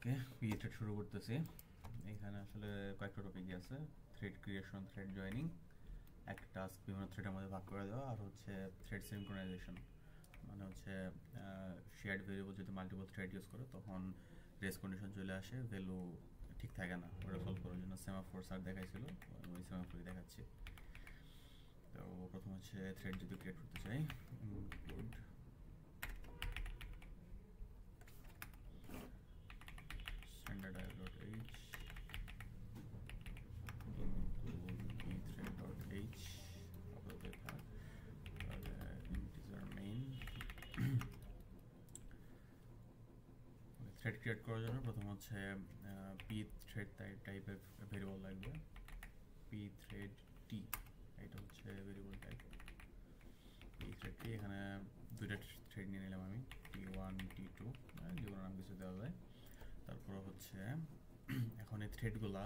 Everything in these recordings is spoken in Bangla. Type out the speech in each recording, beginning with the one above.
ওকে, পিএ থ্রেড শুরু করতেছি। এখানে আসলে কয়েকটা টপিকই আছে: থ্রেড ক্রিয়েশন, থ্রেড জয়েনিং, একটা টাস্ক বিভিন্ন থ্রেডের মধ্যে ভাগ করে দেওয়া, আর হচ্ছে থ্রেড সিনক্রোনাইজেশন। মানে হচ্ছে শেয়ার্ড ভেরিয়েবল যদি মাল্টিপল থ্রেড ইউজ করে তখন রেস কন্ডিশন চলে আসে, ভ্যালু ঠিক থাকে না। ওটা সলভ করার জন্য সেমাফোর স্যার দেখাইছিল, ওই সেমাফোরই দেখাচ্ছি। তো প্রথম হচ্ছে থ্রেড যদি ক্রিয়েট করতে চাই, ইনক্লুড standard.h include pthread.h আপাতত থাক, তাহলে integer main। থ্রেড ক্রিয়েট করার জন্য প্রথম হচ্ছে pthread টাইপের ভেরিয়েবল লাগবে, pthread t, এটা হচ্ছে ভেরিয়েবল টাইপ pthread t। এখানে দুইটা থ্রেড নিয়ে নিলাম আমি, t1 t2, যেগুলো নাম কিছু দেওয়া যায়। তারপর হচ্ছে এখন এই থ্রেডগুলা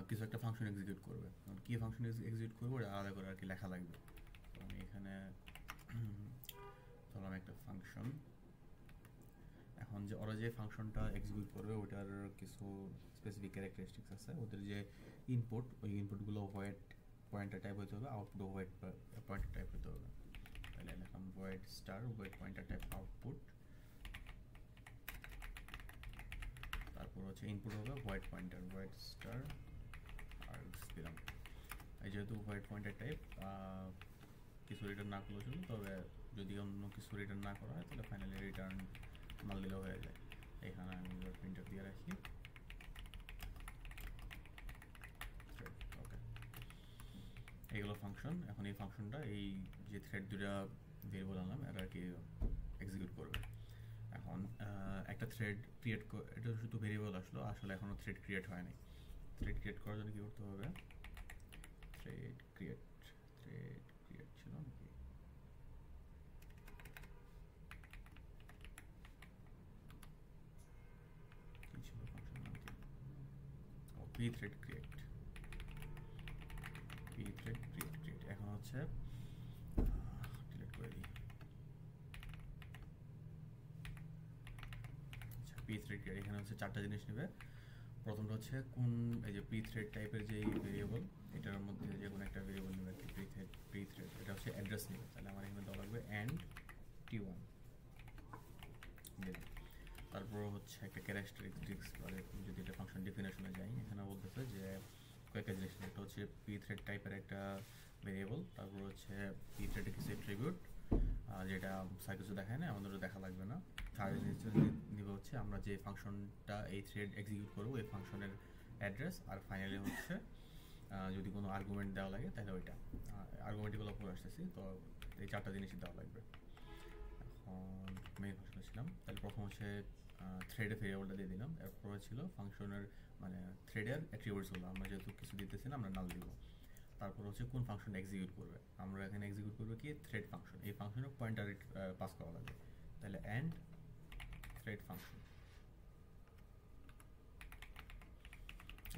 কিছু একটা ফাংশন এক্সিকিউট করবে। কি ফাংশন এক্সিকিউট করবে ওটা আলাদা করে আর কি লেখা লাগবে। তো আমি এখানে ধরলাম একটা ফাংশন। এখন যে ওরা যে ফাংশনটা এক্সিকিউট করবে ওটার কিছু স্পেসিফিক ক্যারেক্টারিস্টিক্স আছে। ওদের যে ইনপুট, ওই ইনপুটগুলো হোয়াইট পয়েন্টার টাইপ হতে হবে, আউটপুট হোয়াইট পয়েন্টার টাইপ হতে হবে। তাহলে লেখাম void star void pointer type output. তারপর হচ্ছে ইনপুট হবে হোয়াইট পয়েন্টার হোয়াইট স্টার আর দিলাম। এই যেহেতু হোয়াইট পয়েন্টার টাইপ কিছু রিটার্ন না করলেও চলবে, তবে যদি অন্য কিছু রিটার্ন না করা হয় তাহলে ফাইনালি রিটার্ন মাল দিলেও হয়ে যায়। এখানে আমি প্রিন্টার দিয়ে রাখি। ওকে, এইগুলো ফাংশন। এখন এই ফাংশনটা এই যে থ্রেড দুটা ভেরিয়েবল আনলাম এটা আর কি এক্সিকিউট করবে। এখন একটা থ্রেড ক্রিয়েট, এটা শুধু ভেরিয়েবল আসলো, আসলে এখনো থ্রেড ক্রিয়েট হয়নি। থ্রেড ক্রিয়েট করার জন্য কি করতে হবে? থ্রেড ক্রিয়েট ছিল নাকি? কি ছিল ফাংশন নাম কি? ও, pthread create। এখন হচ্ছে ডিলিট করে দিই। আচ্ছা, pthread create এখানে হচ্ছে চারটা জিনিস নেবে। প্রথমটা হচ্ছে কোন, এই যে pthread টাইপের যে ভেরিয়েবল, এটার মধ্যে যে কোনো একটা ভেরিয়েবল নেবে আর কি। pthread এটা হচ্ছে অ্যাড্রেস নেবে, তাহলে আমার এখানে দেওয়া লাগবে and t1। তারপর হচ্ছে একটা ক্যারেক্টারিস্টিক্স, যদি এটা ফাংশন ডেফিনেশনে যাই, এখানে বলতেছে যে কয়েকটা জিনিস। একটা হচ্ছে pthread টাইপের একটা ভেরিয়েবল, তারপর হচ্ছে pthread কিছু অ্যাট্রিবিউট যেটা স্যার কিছু দেখায় না, আমাদেরও দেখা লাগবে না। থার্ড জিনিস নিবে হচ্ছে আমরা যে ফাংশনটা এই থ্রেড এক্সিকিউট করবো এই ফাংশনের অ্যাড্রেস, আর ফাইনালি হচ্ছে যদি কোনো আর্গুমেন্ট দেওয়া লাগে তাহলে ওইটা। আর্গুমেন্টগুলো পরে আসতেছি, তো এই চারটা জিনিসই দেওয়া লাগবে। এখন মেইন ফাংশনে ছিলাম, তাহলে প্রথম হচ্ছে থ্রেডের ভেরিয়েবলটা দিয়ে দিলাম। এরপর ছিল ফাংশনের মানে থ্রেডের অ্যাট্রিবিউটসগুলো, আমরা যেহেতু কিছু দিতেছি না আমরা নাল দিব। তারপর হচ্ছে কোন ফাংশন এক্সিকিউট করবে, আমরা এখানে এক্সিকিউট করবে কি থ্রেড ফাংশন। এই ফাংশনের পয়েন্টার পাস করা লাগবে, তাহলে অ্যান্ড থ্রেড ফাংশন,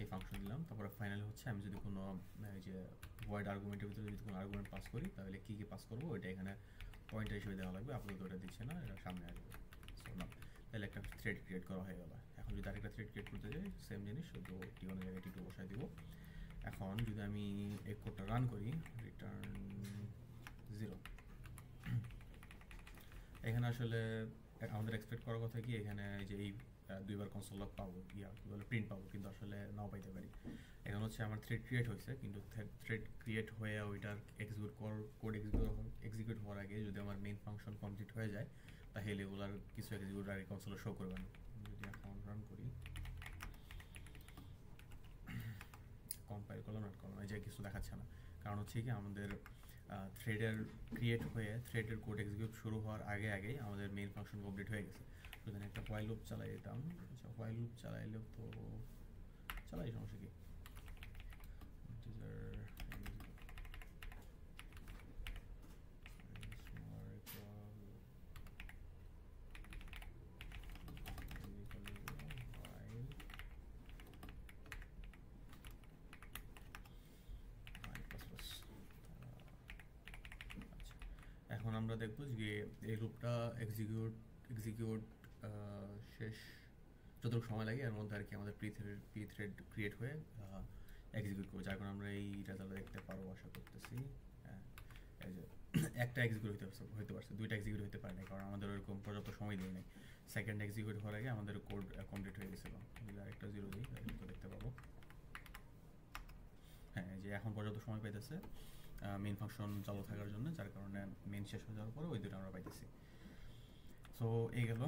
এই ফাংশন দিলাম। তারপরে ফাইনালি হচ্ছে আমি যদি কোনো এই যে ভয়েড আর্গুমেন্টের ভিতরে যদি কোনো আর্গুমেন্ট পাস করি তাহলে কী কী পাস করবো ওইটা এখানে পয়েন্টার হিসেবে দেওয়া লাগবে। আপাতত ওটা দিচ্ছে না, এটা সামনে আসবে। সো না, তাহলে একটা থ্রেড ক্রিয়েট করা হয়ে গেল। এখন যদি আরেকটা থ্রেড ক্রিয়েট করতে যাই সেম জিনিস, শুধু টি1 জায়গায় টি2 বসাই দিব। এখন যদি আমি এই কোডটা রান করি, রিটার্ন 0, এখানে আসলে আমাদের এক্সপেক্ট করার কথা কি এখানে যে এই দুইবার কনসোল লগ পাবো, কি বলে প্রিন্ট পাবো, কিন্তু আসলে নাও পাইতে পারি। এখন হচ্ছে আমার থ্রেড ক্রিয়েট হয়েছে, কিন্তু থ্রেড ক্রিয়েট হয়ে ওইটার কোড এক্সিকিউট হওয়ার আগে যদি আমার মেইন ফাংশন কমপ্লিট হয়ে যায় তাহলে এগুলার কিছু এক্সিকিউট আগে কনসোলে শো করবে না। যদি এখন রান করি, কম্পাইল করলাম, নট করলাম, এই যে কিছু দেখাচ্ছে না। কারণ হচ্ছে কি আমাদের থ্রেডের ক্রিয়েট হয়ে থ্রেডের কোড এক্সিকিউট শুরু হওয়ার আগেই আমাদের মেইন ফাংশন কমপ্লিট হয়ে গেছে। যদি একটা হোয়াইল লুপ চালাই দিতাম, আচ্ছা হোয়াইল লুপ চালাইলেও তো চালাই, সমস্যা কি? এখন আমরা দেখব যে এই লুপটা এক্সিকিউট শেষ যতটুকু সময় লাগে এর মধ্যে আর কি আমাদের প্রি থ্রেড ক্রিয়েট হয়ে এক্সিকিউট করবো, যার কারণে আমরা এই রেজাল্ট দেখতে পারবো আশা করতেছি। হ্যাঁ, এই যে একটা এক্সিকিউট হতে পারছে, দুইটা এক্সিকিউট হতে পারে না, কারণ আমাদের ওরকম পর্যাপ্ত সময় দিয়ে নেই। সেকেন্ড এক্সিকিউট হওয়ার আগে আমাদের কোড কমপ্লিট হয়ে গেছিলো। যদি আরেকটা জিরো দিই তাহলে দেখতে পাবো হ্যাঁ যে এখন পর্যন্ত সময় পাইতেছে মেইন ফাংশন চালু থাকার জন্য, যার কারণে মেইন শেষ হয়ে যাওয়ার পরে ওই দুটো আমরা পাইতেছি। সো এই গেল।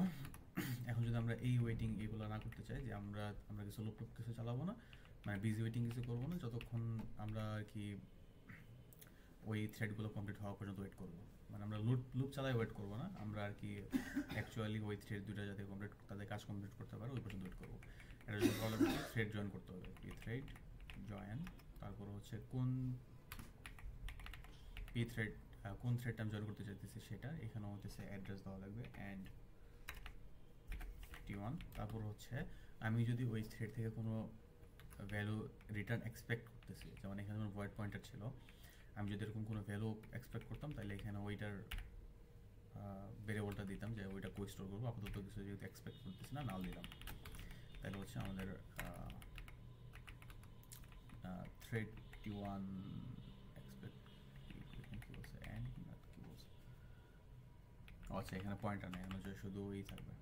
এখন যদি আমরা এই ওয়েটিং এইগুলো না করতে চাই, যে আমরা কিছু লুপ কিছু চালাবো না, মানে বিজি ওয়েটিং কিছু করবো না, যতক্ষণ আমরা আর কি ওই থ্রেডগুলো কমপ্লিট হওয়া পর্যন্ত ওয়েট করবো। মানে আমরা লুপ চালাই ওয়েট করবো না, আমরা আর কি অ্যাকচুয়ালি ওই থ্রেড দুটো যাতে তাদের কাজ কমপ্লিট করতে পারে ওই পর্যন্ত ওয়েট করবো। এটা যদি বলা হচ্ছে থ্রেড জয়েন করতে হবে, থ্রেড জয়েন, তারপর হচ্ছে কোন কোন থ্রেডটা আমি জয়েন করতে চাইতেছি সেটা, এখানে হচ্ছে অ্যাড্রেস দেওয়া লাগবে অ্যান্ড T1। তারপর হচ্ছে আমি যদি ওই থ্রেড থেকে কোনো ভ্যালু রিটার্ন এক্সপেক্ট করতেছি, যেমন এখানে আমার ভয়েড পয়েন্টার ছিল, আমি যদি এরকম কোনো ভ্যালু এক্সপেক্ট করতাম তাহলে এখানে ওইটার ভেরিয়েবলটা দিতাম যে ওইটা কই স্টোর করবো। আপাতত কিছু যেহেতু এক্সপেক্ট করতেছি না, নাল দিলাম। তাহলে হচ্ছে আমাদের থ্রেড T1 এক্সপেক্ট কি বলছে অ্যান্ড কি বলছে, আচ্ছা এখানে পয়েন্টার নেই, হচ্ছে শুধু এই থাকবে।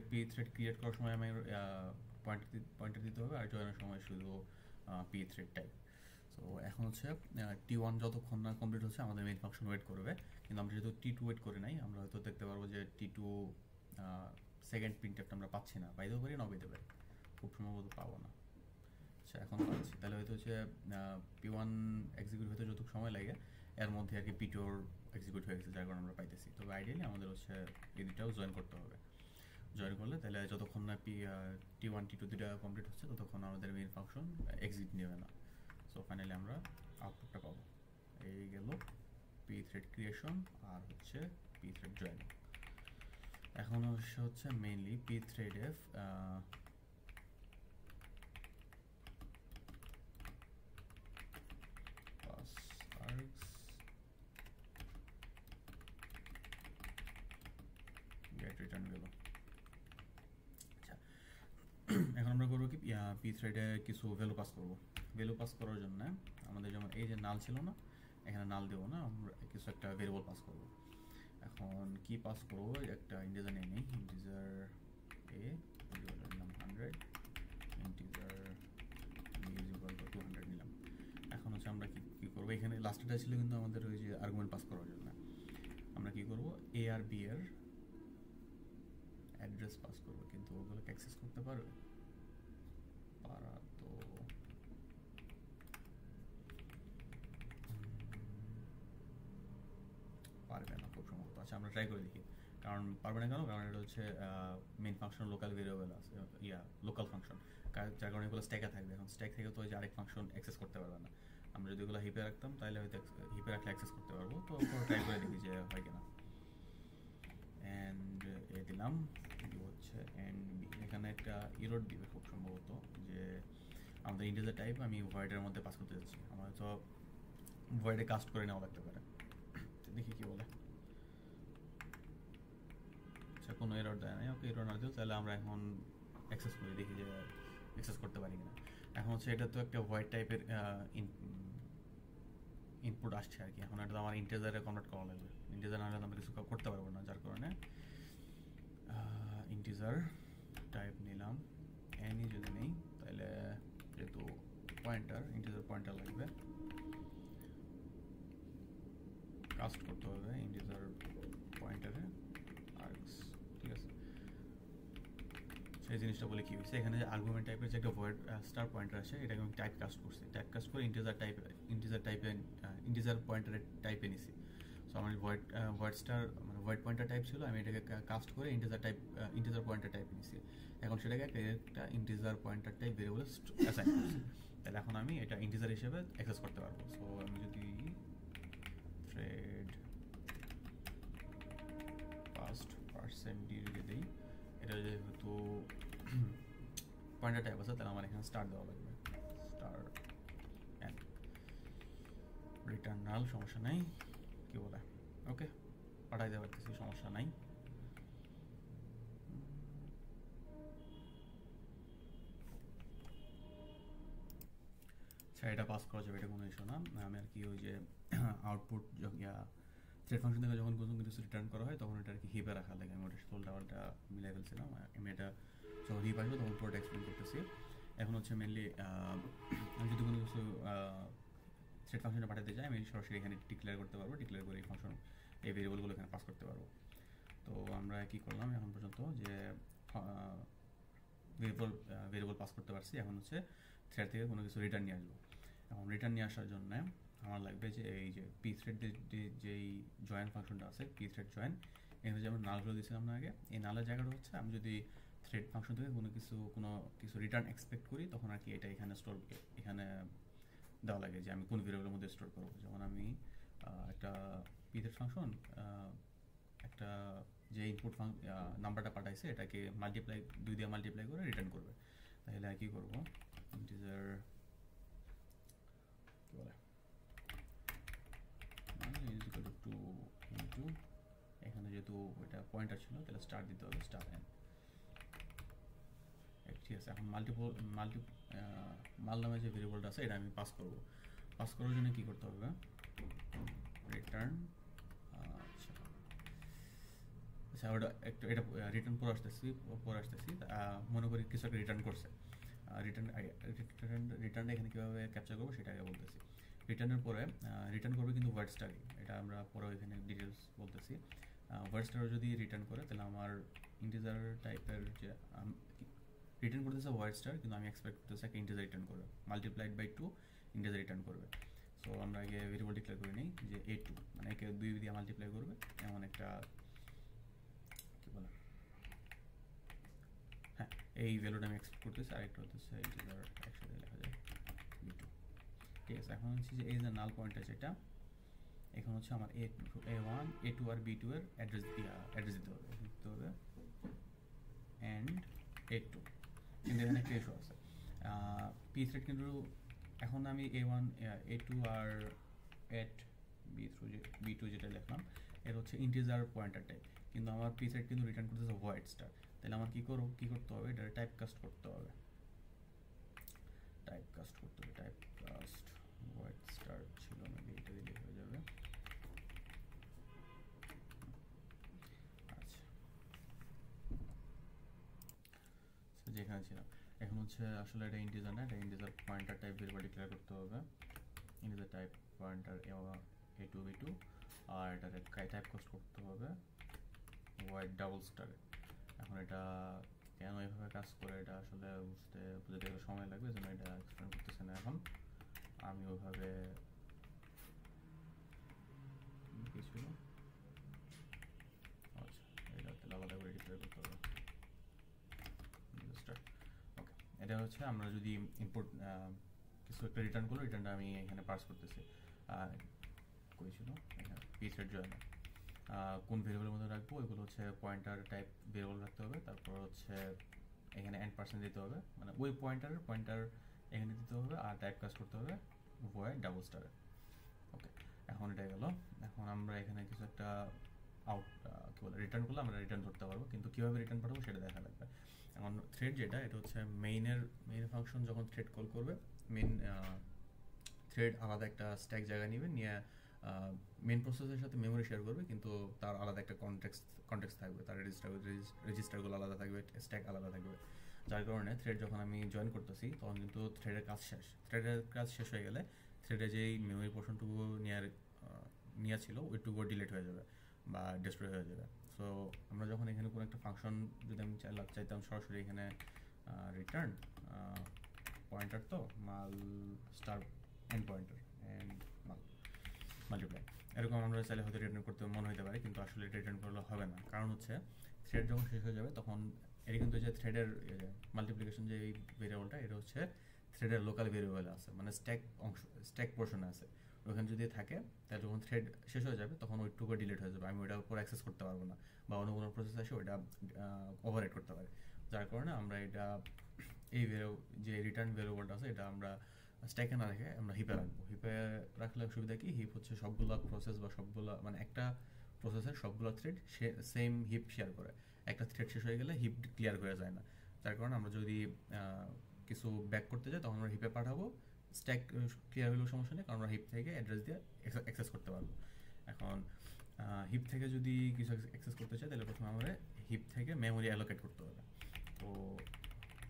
পি থ্রেড ক্রিয়েট করার সময় আমি পয়েন্টার দিতে হবে, আর জয়েনের সময় শুধু পি থ্রেড টাইপ। সো এখন হচ্ছে T1 যতক্ষণ না কমপ্লিট হচ্ছে আমাদের মেইন ফাংশন ওয়েট করবে, কিন্তু আমরা যেহেতু T2 ওয়েট করে নাই, আমরা হয়তো দেখতে পারবো যে T2 সেকেন্ড প্রিন্টটা আমরা পাচ্ছি না, পাইতেও পারি না পাইতে পারি, খুব সম্ভবত পাবো না। আচ্ছা এখন পাচ্ছি, তাহলে হয়তো হচ্ছে P1 এক্সিকিউট হতে যতটুকু সময় লাগে এর মধ্যে আর কি P2 এক্সিকিউট হয়ে গেছে, যার কারণে আমরা পাইতেছি। তবে আইডিয়ালি আমাদের হচ্ছে এই দুটাও জয়েন করতে হবে। জয়েন করলে তাহলে যতক্ষণ না T1 T2 দুটা কমপ্লিট হচ্ছে ততক্ষণ আমাদের মেইন ফাংশন এক্সিট নেবে না। সো ফাইনালি আমরা আউটপুটটা পাবো। এই গেল পি থ্রেড ক্রিয়েশন আর হচ্ছে পি থ্রেড জয়েন। এখন হচ্ছে mainly P thread F get return গেল। এখন আমরা করবো কি পি থ্রেডে কিছু ভ্যালু পাস করবো। ভ্যালু পাস করার জন্য আমাদের যেমন এই যে নাল ছিল না, এখানে নাল দেবো না, আমরা কিছু একটা ভেরিয়েবল পাস করবো। এখন কি পাস করবো, একটা ইন্টিজার নিয়ে নিই, ইন্টিজার এ নিলাম 100, integer B is equal to 200 নিলাম। এখন হচ্ছে আমরা কি করবো, এখানে লাস্টটা ছিল কিন্তু আমাদের ওই যে আর্গুমেন্ট পাস করার জন্য। আমরা কি করবো, এ আর বি এর অ্যাড্রেস পাস করবো, কিন্তু ওগুলোকে অ্যাক্সেস করতে পারবে পারা তো পারবে না খুব সম্ভবত। আচ্ছা আমরা ট্রাই করে দেখি, কারণ পারবে না কেন, কারণ এটা হচ্ছে মেইন ফাংশন লোকাল ভেরিয়েবল আছে, লোকাল ফাংশন, যার কারণে এগুলো স্ট্যাকে থাকবে। এখন স্ট্যাক থেকে তো ওই যে আরেক ফাংশন অ্যাক্সেস করতে পারবে না। আমরা যদি এগুলো হিপে রাখতাম তাহলে হয়তো হিপে রাখলে অ্যাক্সেস করতে পারবো। তো ট্রাই করে দেখি যে হয় কিনা। অ্যান্ড এ দিলাম, হচ্ছে অ্যান্ড বি, এখানে একটা ইরর দিবে খুব সম্ভবত, যে আমাদের ইন্টিজার টাইপ আমি ভয়েডের মধ্যে পাস করতে যাচ্ছি, আমার হয়তো ভয়েডে কাস্ট করে নেওয়া লাগতে পারে। দেখি কি বলে। আচ্ছা কোনো এরর দেয় না, ওকে এরর না দিও, তাহলে আমরা এখন অ্যাক্সেস করি, দেখি যে অ্যাক্সেস করতে পারি কিনা। এখন হচ্ছে এটা তো একটা ভয়েড টাইপের ইনপুট আসছে আর কি, এখন এটা তো আমার ইন্টিজারে কনভার্ট করা লাগবে, ইন্টিজার না হলে আমরা কিছু করতে পারবো না, যার কারণে ইন্টিজার টাইপ নিলাম। এনি যদি নেই তাহলে যেহেতু পয়েন্টার, ইন্টিজার পয়েন্টার লাগবে, কাস্ট করতে হবে ইন্টিজার পয়েন্টারে আর্গস, ঠিক আছে। সেই জিনিসটা বলে কি হয়েছে, এখানে যে আর্গুমেন্ট টাইপের যে একটা ভয়েড স্টার পয়েন্টার আছে, এটাকে আমি টাইপ কাস্ট করছি, টাইপ কাস্ট করে ইন্টিজার পয়েন্টারের টাইপে নিছি। সো আমার ভয়েড স্টার মানে ভয়েড পয়েন্টার টাইপ ছিল, আমি এটাকে কাস্ট করে ইন্টিজার পয়েন্টার টাইপ নিছি। এখন সেটাকে একটা ইন্টিজার পয়েন্টার টাইপ ভেরিয়েবলে অ্যাসাইন করছি, তাহলে এখন আমি এটা ইন্টিজার হিসেবে অ্যাক্সেস করতে পারবো। সো আমি যদি থ্রেড পাস্ট % যদি দিই, এটা যেহেতু পয়েন্টার টাইপ আছে তাহলে আমার এখানে স্টার দেওয়া লাগবে, স্টার এন রিটার্ন নাল, সমস্যা নাই, কি বলে ওকে পাঠাই দেওয়া পারতেছি, সমস্যা নাই। এটা পাস করা যাবে, এটা কোনো ইস্যু না। আমি আর কি ওই যে আউটপুট থ্রেড ফাংশন থেকে যখন কোনো কিছু রিটার্ন করা হয় তখন এটা আর কি হিপে রাখা লাগে, আমি ওটা ফোল্ডারটা মিলাই ফেলছিলাম। আমি এটা যখন হিপ আসবে তখন পুরোটা এক্সপ্লেন করতেছি। এখন হচ্ছে মেনলি আমি যদি কোনো কিছু থ্রেড ফাংশনে পাঠাতে চাই, আমি সরাসরি এখানে ডিক্লেয়ার করতে পারবো, ডিক্লেয়ার করে এই ফাংশন এই ভেরিয়েবলগুলো এখানে পাস করতে পারবো। তো আমরা কি করলাম এখন পর্যন্ত, যে ভেরিয়েবল পাস করতে পারছি। এখন হচ্ছে থ্রেড থেকে কোনো কিছু রিটার্ন নিয়ে আসবো। এখন রিটার্ন নিয়ে আসার জন্য আমার লাগবে যে এই যে পি থ্রেডের যেই জয়েন ফাংশনটা আছে, পি থ্রেড জয়েন, এখানে যে আমরা নালগুলো দিয়েছিলাম না আগে, এই নালের জায়গাটা হচ্ছে আমি যদি থ্রেড ফাংশন থেকে কোনো কিছু রিটার্ন এক্সপেক্ট করি তখন আর কি এটা এখানে স্টোর, এখানে দেওয়া লাগে যে আমি কোন ভেরিয়েবলের মধ্যে স্টোর করবো। যেমন আমি একটা পি থ্রেড ফাংশন একটা যে ইনপুট নাম্বারটা পাঠাইছে এটাকে মাল্টিপ্লাই 2 দিয়ে মাল্টিপ্লাই করে রিটার্ন করবে। তাহলে কি করবো, ইন্টিজার কি বলে টু ইন্টু, এখানে যেহেতু ওইটা পয়েন্টার ছিল তাহলে স্টার দিতে হবে, স্টার এন। ঠিক আছে, এখন মাল নামে যে ভেরিয়েবলটা আছে এটা আমি পাস করবো। পাস করার জন্য কি করতে হবে, রিটার্ন, আচ্ছা ওটা একটু এটা রিটার্ন পরে আসতেছি মনে করি কিছু একটা রিটার্ন করছে। রিটার্নটা এখানে কীভাবে ক্যাপচার করবো সেটা আগে বলতেছি। রিটার্নের পরে রিটার্ন করবে কিন্তু ওয়ার্ড স্টারই, এটা আমরা পরে এখানে ডিটেলস বলতেছি। ওয়ার্ড স্টার যদি রিটার্ন করে তাহলে আমার ইন্টিজার টাইপের যে রিটার্ন করতেছে ওয়ার্ড স্টার, কিন্তু আমি এক্সপেক্ট করতেছি একটা ইন্টিজার রিটার্ন করবে, মাল্টিপ্লাইড বাই 2 ইন্টিজার রিটার্ন করবে। সো আমরা আগে ভেরিয়েবল ডিক্লেয়ার করে নিই যে a2, মানে একে 2 দিয়ে মাল্টিপ্লাই করবে এমন একটা কি বলে, হ্যাঁ এই ভ্যালুটা আমি এক্সপেক্ট করতেছি। আরেকটা হচ্ছে ইন্টিজার একসাথে লেখা যায় b2। ঠিক আছে, এখন হচ্ছে যে এই যে নাল পয়েন্টার যেটা, এখন হচ্ছে আমার a1 a2 আর b2 এর অ্যাড্রেস দিতে হবে অ্যান্ড a2, কিন্তু এখানে একটা ইস্যু আছে। পি থ্রেড কিন্তু এখন আমি a1 a2 R at b2 যেটা লিখলাম এটা হচ্ছে ইন্টিজার পয়েন্টার টাইপ, কিন্তু আমার পি থ্রেড কিন্তু রিটার্ন করতেছে ভয়েড স্টার। তাহলে আমার কি করতে হবে, এটা টাইপ কাস্ট করতে হবে, টাইপ কাস্ট ভয়েড স্টার ছিল মেবি, এটা দিলে হয়ে যাবে। আচ্ছা যেখানে ছিলাম এখন হচ্ছে আসলে এটা ইন্টিজার না, এটা integer pointer type variable declare করতে হবে, integer type pointer a2 b2, আর এটাকে টাইপ কাস্ট করতে হবে ওয়াইড ডাবল স্টারে। এখন এটা কেন এইভাবে কাজ করে এটা আসলে বুঝতে সময় লাগবে, যেন এটা এক্সপ্লেন করতেছে না এখন। আমি ওইভাবে কি ছিল, আচ্ছা এটা তাহলে আলাদা করে ডিক্লেয়ার করতে হবে। ওকে, এটা হচ্ছে আমরা যদি ইনপুট কিছু একটা রিটার্ন করলো, রিটার্নটা আমি এখানে পার্স করতেছি। কই ছিল এখানে পি থ্রেড জয়েন, কোন ভেরিয়েবলের মধ্যে রাখবো ওইগুলো হচ্ছে পয়েন্টার টাইপ ভেরিয়েবল রাখতে হবে, তারপর হচ্ছে এখানে এন্ড পার্সেন্ট দিতে হবে, মানে ওই পয়েন্টার এখানে দিতে হবে, আর টাইপ কাজ করতে হবে ভয়েড ডাবল স্টারে। ওকে, এখন এটা গেল। এখন আমরা এখানে কিছু একটা কি বলে রিটার্ন করলে আমরা রিটার্ন করতে পারবো, কিন্তু কীভাবে রিটার্ন পাঠাবো সেটা দেখা লাগবে। এখন থ্রেড যেটা, এটা হচ্ছে মেইন ফাংশন যখন থ্রেড কল করবে, থ্রেড আলাদা একটা স্ট্যাক জায়গা নেবে, নিয়ে মেন প্রসেসের সাথে মেমোরি শেয়ার করবে, কিন্তু তার আলাদা একটা কনটেক্সট থাকবে, তার রেজিস্টারগুলো আলাদা থাকবে, স্ট্যাক আলাদা থাকবে। যার কারণে থ্রেড যখন আমি জয়েন করতেছি তখন কিন্তু থ্রেডের কাজ শেষ হয়ে গেলে থ্রেডে যেই মেমোরি পোর্শনটুকু নেওয়া ছিল ওইটুকু ডিলিট হয়ে যাবে বা ডিস্ট্রয় হয়ে যাবে। সো আমরা যখন এখানে কোনো একটা ফাংশন যদি আমি চাইতাম সরাসরি এখানে রিটার্ন পয়েন্টার, তো mul star end pointer and multiply, এরকম আমরা চাইলে হয়তো রিটার্ন করতে মনে হতে পারে, কিন্তু আসলে এটা রিটার্ন করলে হবে না। কারণ হচ্ছে থ্রেড যখন শেষ হয়ে যাবে তখন এটা কিন্তু যে থ্রেডের মাল্টিপ্লিকেশন যে এই ভেরিয়েবলটা, এটা হচ্ছে থ্রেডের লোকাল ভেরিয়েবল আছে, মানে স্ট্যাক পোর্শনে আছে, ওখানে যদি থাকে তাহলে যখন থ্রেড শেষ হয়ে যাবে তখন ওইটুকু ডিলিট হয়ে যাবে, আমি ওইটার উপর অ্যাক্সেস করতে পারবো না, বা অন্য কোনো প্রসেস আসে ওইটা ওভাররাইট করতে পারে। যার কারণে আমরা এটা এই যে রিটার্ন ভেরিয়েবলটা আছে এটা আমরা স্ট্যাকে না রেখে আমরা হিপে রাখবো। হিপে রাখলে সুবিধা কি, হিপ হচ্ছে সবগুলো প্রসেস বা সবগুলো মানে একটা প্রসেসের সবগুলো থ্রেড সেম হিপ শেয়ার করে, একটা থ্রেড শেষ হয়ে গেলে হিপ ক্লিয়ার হয়ে যায় না। যার কারণে আমরা যদি কিছু ব্যাক করতে যাই তখন আমরা হিপে পাঠাবো, স্ট্যাক ক্লিয়ার হলেও সমস্যা নেই, কারণ আমরা হিপ থেকে অ্যাড্রেস দিয়ে অ্যাক্সেস করতে পারবো। এখন হিপ থেকে যদি কিছু অ্যাক্সেস করতে চাই তাহলে প্রথমে আমাদের হিপ থেকে মেমোরি অ্যালোকেট করতে হবে। তো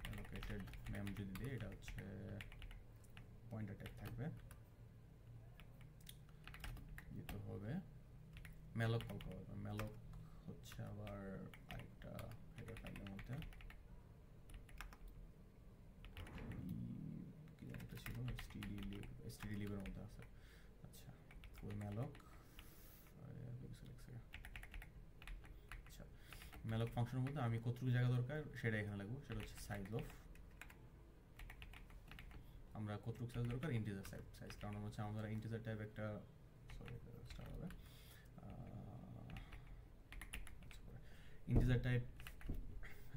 অ্যালোকেটেড মেম যদি দিই, এটা হচ্ছে পয়েন্টার টাইপ থাকবে, দিতে হবে ম্যালক কল করা হবে। ম্যালক হচ্ছে আবার আরেকটা হেডার ফাইলের মধ্যে কি যেন একটা ছিল, std লিবের মধ্যে আছে। আচ্ছা, ওই ম্যালক আচ্ছা ম্যালক ফাংশনের মধ্যে আমি কতটুকু জায়গা দরকার সেটা এখানে লাগবো, সেটা হচ্ছে সাইজ অফ, আমরা কতটুকু সাইজ দরকার ইন্টিজার সাইজ, কারণ হচ্ছে আমরা ইন্টিজার টাইপ একটা স্টার্ট হবে ইন্টিজার টাইপ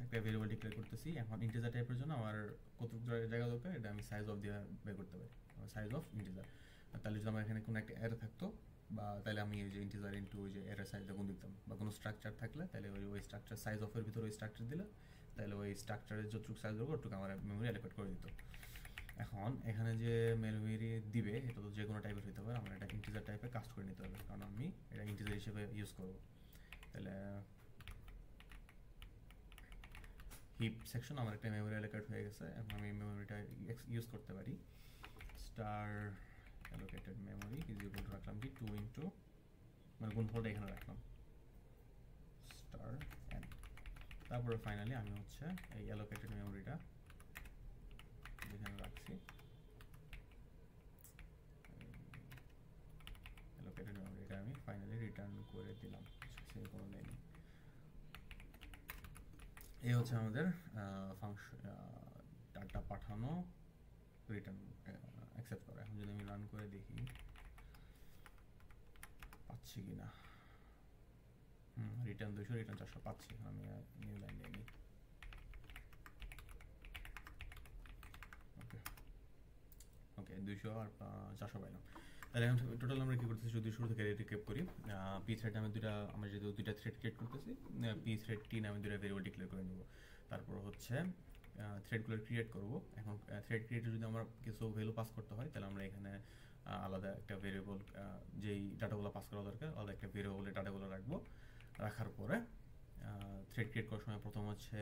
একটা ভেরিয়েবল ডিক্লেয়ার করতেছি। এখন ইন্টিজার টাইপের জন্য আমার কতটুকু জায়গা দরকার এটা আমি সাইজ অফ দিয়ে বের করতে পারি, সাইজ অফ ইন্টিজার। তাহলে যদি আমার এখানে কোনো একটা অ্যারে থাকতো, বা তাহলে আমি এই যে ইন্টিজার ইন্টু ওই যে অ্যারে সাইজ গুণ দিতাম, বা কোনো স্ট্রাকচার থাকলে তাহলে ওই স্ট্রাকচার সাইজ অফের ভিতরে ওই স্ট্রাকচার দিলে তাহলে ওই স্ট্রাকচারের যতটুকু সাইজ দরকার ওটুকু আমার মেমোরি অ্যালোকেট করে দিত। এখন এখানে যে মেমোরি দিবে এটা তো যে কোনো টাইপের হতে পারে, আমার এটা ইন্টিজার টাইপে কাস্ট করে নিতে হবে, কারণ আমি এটা ইন্টিজার হিসেবে ইউজ করবো। তাহলে হিপ সেকশন আমার একটা মেমোরি অ্যালোকেট হয়ে গেছে, এখন আমি মেমোরিটা ইউজ করতে পারি। Star allocated memory is equal two রাখলাম কি 2 ইন্টু, মানে গুণফলটা এখানে রাখলাম স্টার এন। তারপরে ফাইনালি আমি হচ্ছে এই অ্যালোকেটেড মেমোরিটা যেখানে রাখছি, অ্যালোকেটেড মেমোরিটা আমি ফাইনালি রিটার্ন করে দিলাম, সেই কোনো নেই। এই হচ্ছে আমাদের ফাংশন ডাটা পাঠানো, রিটার্ন অ্যাকসেপ্ট করা। এখন যদি আমি রান করে দেখি পাচ্ছি কি না, রিটার্ন 200 রিটার্ন 400 পাচ্ছি। আমি নিউ লাইন নিয়ে নিই। ওকে ওকে 200 আর 400 পাইলাম। তাহলে এখন টোটাল আমরা কি করতেছি, যদি শুরু থেকে রিক্যাপ করি, পি থ্রেড আমি আমরা যেহেতু দুইটা থ্রেড ক্রিয়েট করতেছি, পি থ্রেড টি নামে দুইটা ভেরিয়েবল ডিক্লেয়ার করে নেব। তারপর হচ্ছে থ্রেডগুলো ক্রিয়েট করব। এখন থ্রেড ক্রিয়েটে যদি আমরা কিছু ভ্যালু পাস করতে হয় তাহলে আমরা এখানে আলাদা একটা ভেরিয়েবল, যেই ডাটাগুলো পাস করা দরকার আলাদা একটা ভেরিয়েবলে ডাটাগুলো রাখবো। রাখার পরে থ্রেড ক্রিয়েট করার সময় প্রথম হচ্ছে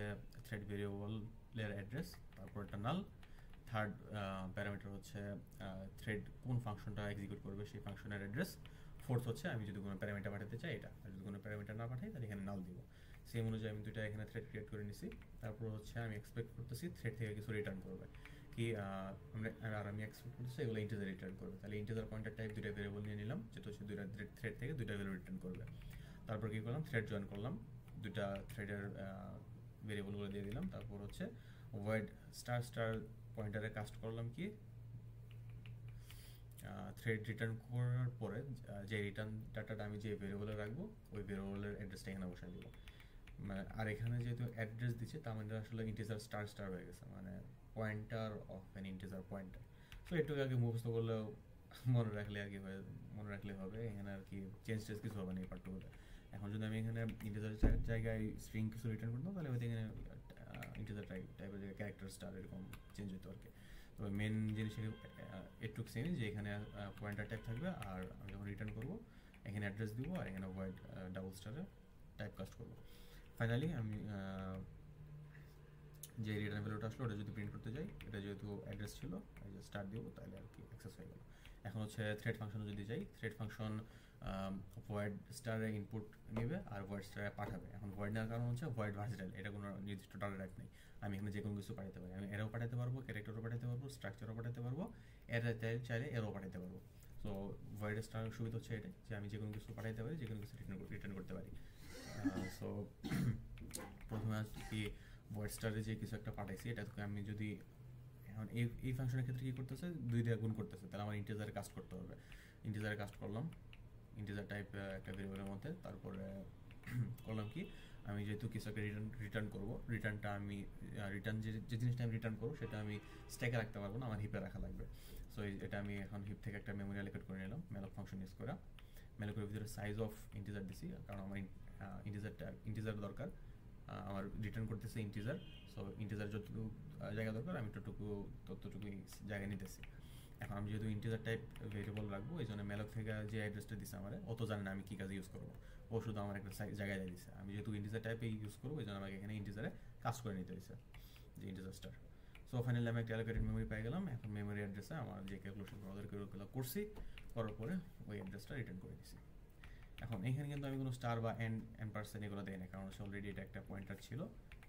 থ্রেড ভেরিয়েবলের অ্যাড্রেস, তারপর একটা নাল, থার্ড প্যারামিটার হচ্ছে থ্রেড কোন ফাংশনটা এক্সিকিউট করবে সেই ফাংশনের অ্যাড্রেস, ফোর্থ হচ্ছে আমি যদি কোনো প্যারামিটার পাঠাতে চাই এটা, আর যদি কোনো প্যারামিটার না পাঠাই তাহলে এখানে নাল দিব। সেম অনুযায়ী আমি দুইটা এখানে থ্রেড ক্রিয়েট করে নিছি। তারপর হচ্ছে আমি এক্সপেক্ট করতেছি থ্রেড থেকে কিছু রিটার্ন করবে কি, আমি এক্সপেক্ট করতেছি এগুলো ইন্টিজার রিটার্ন করবে। তাহলে ইন্টিজার পয়েন্টার টাইপ দুইটা ভেরিয়েবল নিয়ে নিলাম, যেটা হচ্ছে দুইটা থ্রেড থেকে দুইটা ভ্যালু রিটার্ন করবে। তারপর কি করলাম, থ্রেড জয়েন করলাম, দুইটা থ্রেডের ভেরিয়েবলগুলো দিয়ে দিলাম। তারপর হচ্ছে ভয়েড স্টার পয়েন্টারে কাস্ট করলাম কি, থ্রেড রিটার্ন করার পরে যে রিটার্ন ডাটাটা আমি যে ভেরিয়েবলে রাখবো ওই ভেরিয়েবলের অ্যাড্রেসটা এখানে বসাই দিব। মানে আর এখানে যেহেতু অ্যাড্রেস দিচ্ছে তার মানে আসলে ইন্টিজার স্টার হয়ে গেছে, মানে pointer of an integer pointer. So একটু আগে মুখস্থ করলেও মনে রাখলে আর কি মনে রাখলে হবে, এখানে আর কি চেঞ্জ কিছু হবে না এই পার্টগুলো। এখন যদি আমি এখানে ইন্টিজার জায়গায় স্ট্রিং কিছু রিটার্ন করতাম তাহলে হয়তো এখানে ইন্টিজার টাইপের জায়গায় ক্যারেক্টার স্টার এরকম চেঞ্জ হতো আর কি। তবে মেন জিনিস একটু সেম, যে এখানে পয়েন্টার টাইপ থাকবে, আর আমি যখন রিটার্ন করবো এখানে অ্যাড্রেস দিব, আর এখানে ভয়েড ডাবল স্টারে টাইপ কাস্ট করবো। ফাইনালি আমি যে রিটার্ন ভ্যালুটা আসলো ওটা যদি প্রিন্ট করতে যাই, এটা যেহেতু অ্যাড্রেস ছিল স্টার্ট দিব, তাহলে আর কি অ্যাক্সেস হয়ে গেল। এখন হচ্ছে থ্রেড ফাংশনে যদি যাই, থ্রেড ফাংশন ভয়েড স্টারে ইনপুট নেবে আর ভয়েড স্টারে পাঠাবে। এখন ভয়েড নেওয়ার কারণ হচ্ছে ভয়েড ভার্সেটাইল, এটা কোনো নির্দিষ্ট ডাটা টাইপ নেই, আমি এখানে যে কোনো কিছু পাঠাতে পারি। আমি এরও পাঠাতে পারবো, ক্যারেক্টারও পাঠাতে পারবো, স্ট্রাকচারও পাঠাতে পারবো, এর চাইলে এরও পাঠাতে পারবো। সো ভয়েড স্টার সুবিধা হচ্ছে এটা যে আমি যে কোনো কিছু পাঠাতে পারি, যে কোনো কিছু রিটার্ন করতে পারি। সো প্রথমে আজকে কি ভয়েড স্টারে যে কিছু একটা পাঠাইছি, এটা আমি যদি এখন এই ফাংশনের ক্ষেত্রে কী করতেছে, দুই দিয়ে গুণ করতেছে, তাহলে আমার ইন্টিজারে কাস্ট করতে হবে। ইন্টিজারে কাস্ট করলাম ইন্টিজার টাইপ একটা ভেরিয়েবলের মধ্যে। তারপরে করলাম কি, আমি যেহেতু কিছু একটা রিটার্ন করবো, রিটার্নটা আমি যে জিনিসটা আমি রিটার্ন করবো সেটা আমি স্ট্যাকে রাখতে পারবো না, আমার হিপে রাখা লাগবে। সো এটা আমি এখন হিপ থেকে একটা মেমোরি অ্যালোকেট করে নিলাম ম্যালক ফাংশন ইউজ করা। ম্যালকের ভিতরে সাইজ অফ ইন্টিজার দিছি, কারণ আমার ইন্টিজার দরকার, আমার রিটার্ন করতেছে ইন্টিজার। সো ইন্টিজার যতটুকু জায়গা দরকার আমি ততটুকুই জায়গা নিতেছি। এখন আমি যেহেতু ইন্টিজার টাইপ ভেরিয়েবল রাখবো, এই জন্য ম্যালক থেকে যে অ্যাড্রেসটা দিচ্ছে আমার, অত জানে না আমি কী কাজে ইউজ করবো, ও শুধু আমার একটা জায়গায় দিয়ে দিচ্ছে। আমি যেহেতু ইন্টিজার টাইপে ইউজ করবো, এই জন্য আমাকে এখানে ইন্টিজারে কাজ করে নিতে দিচ্ছে, যে ইন্টিজার স্টার। সো ফাইনালি আমি একটা অ্যালোকেটেড মেমোরি পেয়ে গেলাম। এখন মেমোরি অ্যাড্রেসে আমার যে ক্যালকুলেশন করছি, করার পরে ওই অ্যাড্রেসটা রিটার্ন করে দিছি। এখন এখানে কিন্তু আমি কোনো স্টার বা এন পার্সেন্ট এগুলো দেয় না, কারণ হচ্ছে অলরেডি এটা একটা পয়েন্টার ছিল,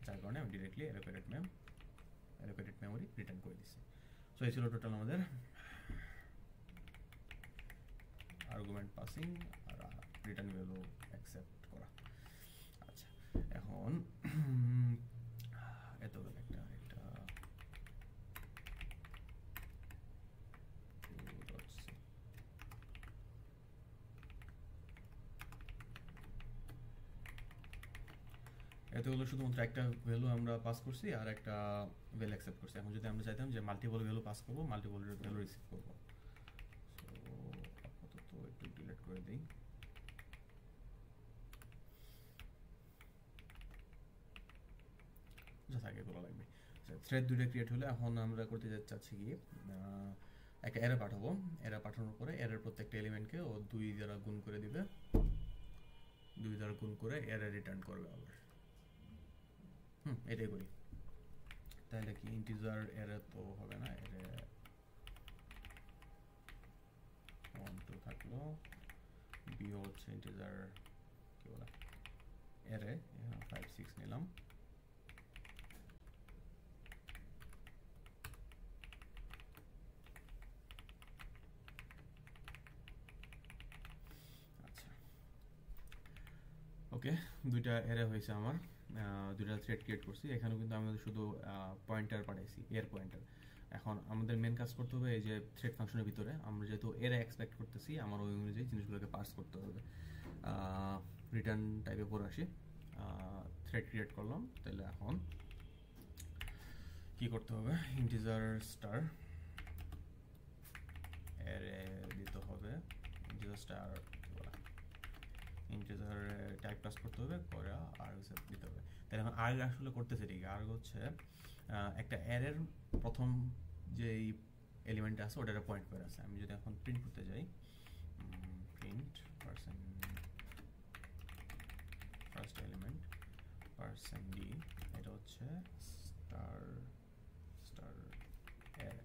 যার কারণে আমি ডিরেক্টলি অ্যালোকেটেড মেমোরি রিটার্ন করে দিচ্ছি। সো এই ছিল টোটাল আমাদের আর্গুমেন্ট পাসিং আর রিটার্ন ভ্যালু অ্যাকসেপ্ট করা। আচ্ছা, এখন এত গেল একটা এত হলো শুধুমাত্র একটা ভ্যালু আমরা পাস করছি আর একটা ভ্যালু অ্যাকসেপ্ট করছি। এখন যদি আমরা চাইতাম যে মাল্টিপল ভ্যালু পাস করবো, মাল্টিপল ভ্যালু রিসিভ করবো, সো আপাতত একটু ডিলিট করে দিই। যা থাকে এগুলো লাগবে। থ্রেড দুইটা ক্রিয়েট হলে এখন আমরা করতে চাচ্ছি কি, একটা এরে পাঠাবো। এরে পাঠানোর পরে এরের প্রত্যেকটা এলিমেন্টকে ও 2 দ্বারা গুণ করে দিবে, 2 দ্বারা গুণ করে এরে রিটার্ন করবে আবার। এটাই করি। তাহলে কি ইন্টিজার এরে তো হবে না, এরে 1 2 থাকলো, বি হচ্ছে ইন্টিজার কি বলে এরে 5 6 নিলাম। আচ্ছা, ওকে, দুইটা এরে হয়েছে আমার, দুইটা থ্রেড ক্রিয়েট করছি। এখানেও কিন্তু আমি শুধু পয়েন্টার পাঠাইছি, এর পয়েন্টার। এখন আমাদের মেন কাজ করতে হবে এই যে থ্রেড ফাংশনের ভিতরে আমরা যেহেতু এরে এক্সপেক্ট করতেছি, আমার ওই অনুযায়ী জিনিসগুলোকে পার্স করতে হবে। রিটার্ন টাইপে পরে আসি, থ্রেড ক্রিয়েট করলাম। তাহলে এখন কি করতে হবে, ইন্টিজার স্টার এরে দিতে হবে, integer star integer type pass করতে হবে, করে আর্গ দিতে হবে। তাহলে এখন আর্গ আসলে করতেছে ঠিক, আর্গ হচ্ছে একটা অ্যারের প্রথম যেই এলিমেন্ট আছে ওটা পয়েন্ট করে আছে। আমি যদি এখন প্রিন্ট করতে যাই, print percent first element percent D, এটা হচ্ছে স্টার অ্যারে,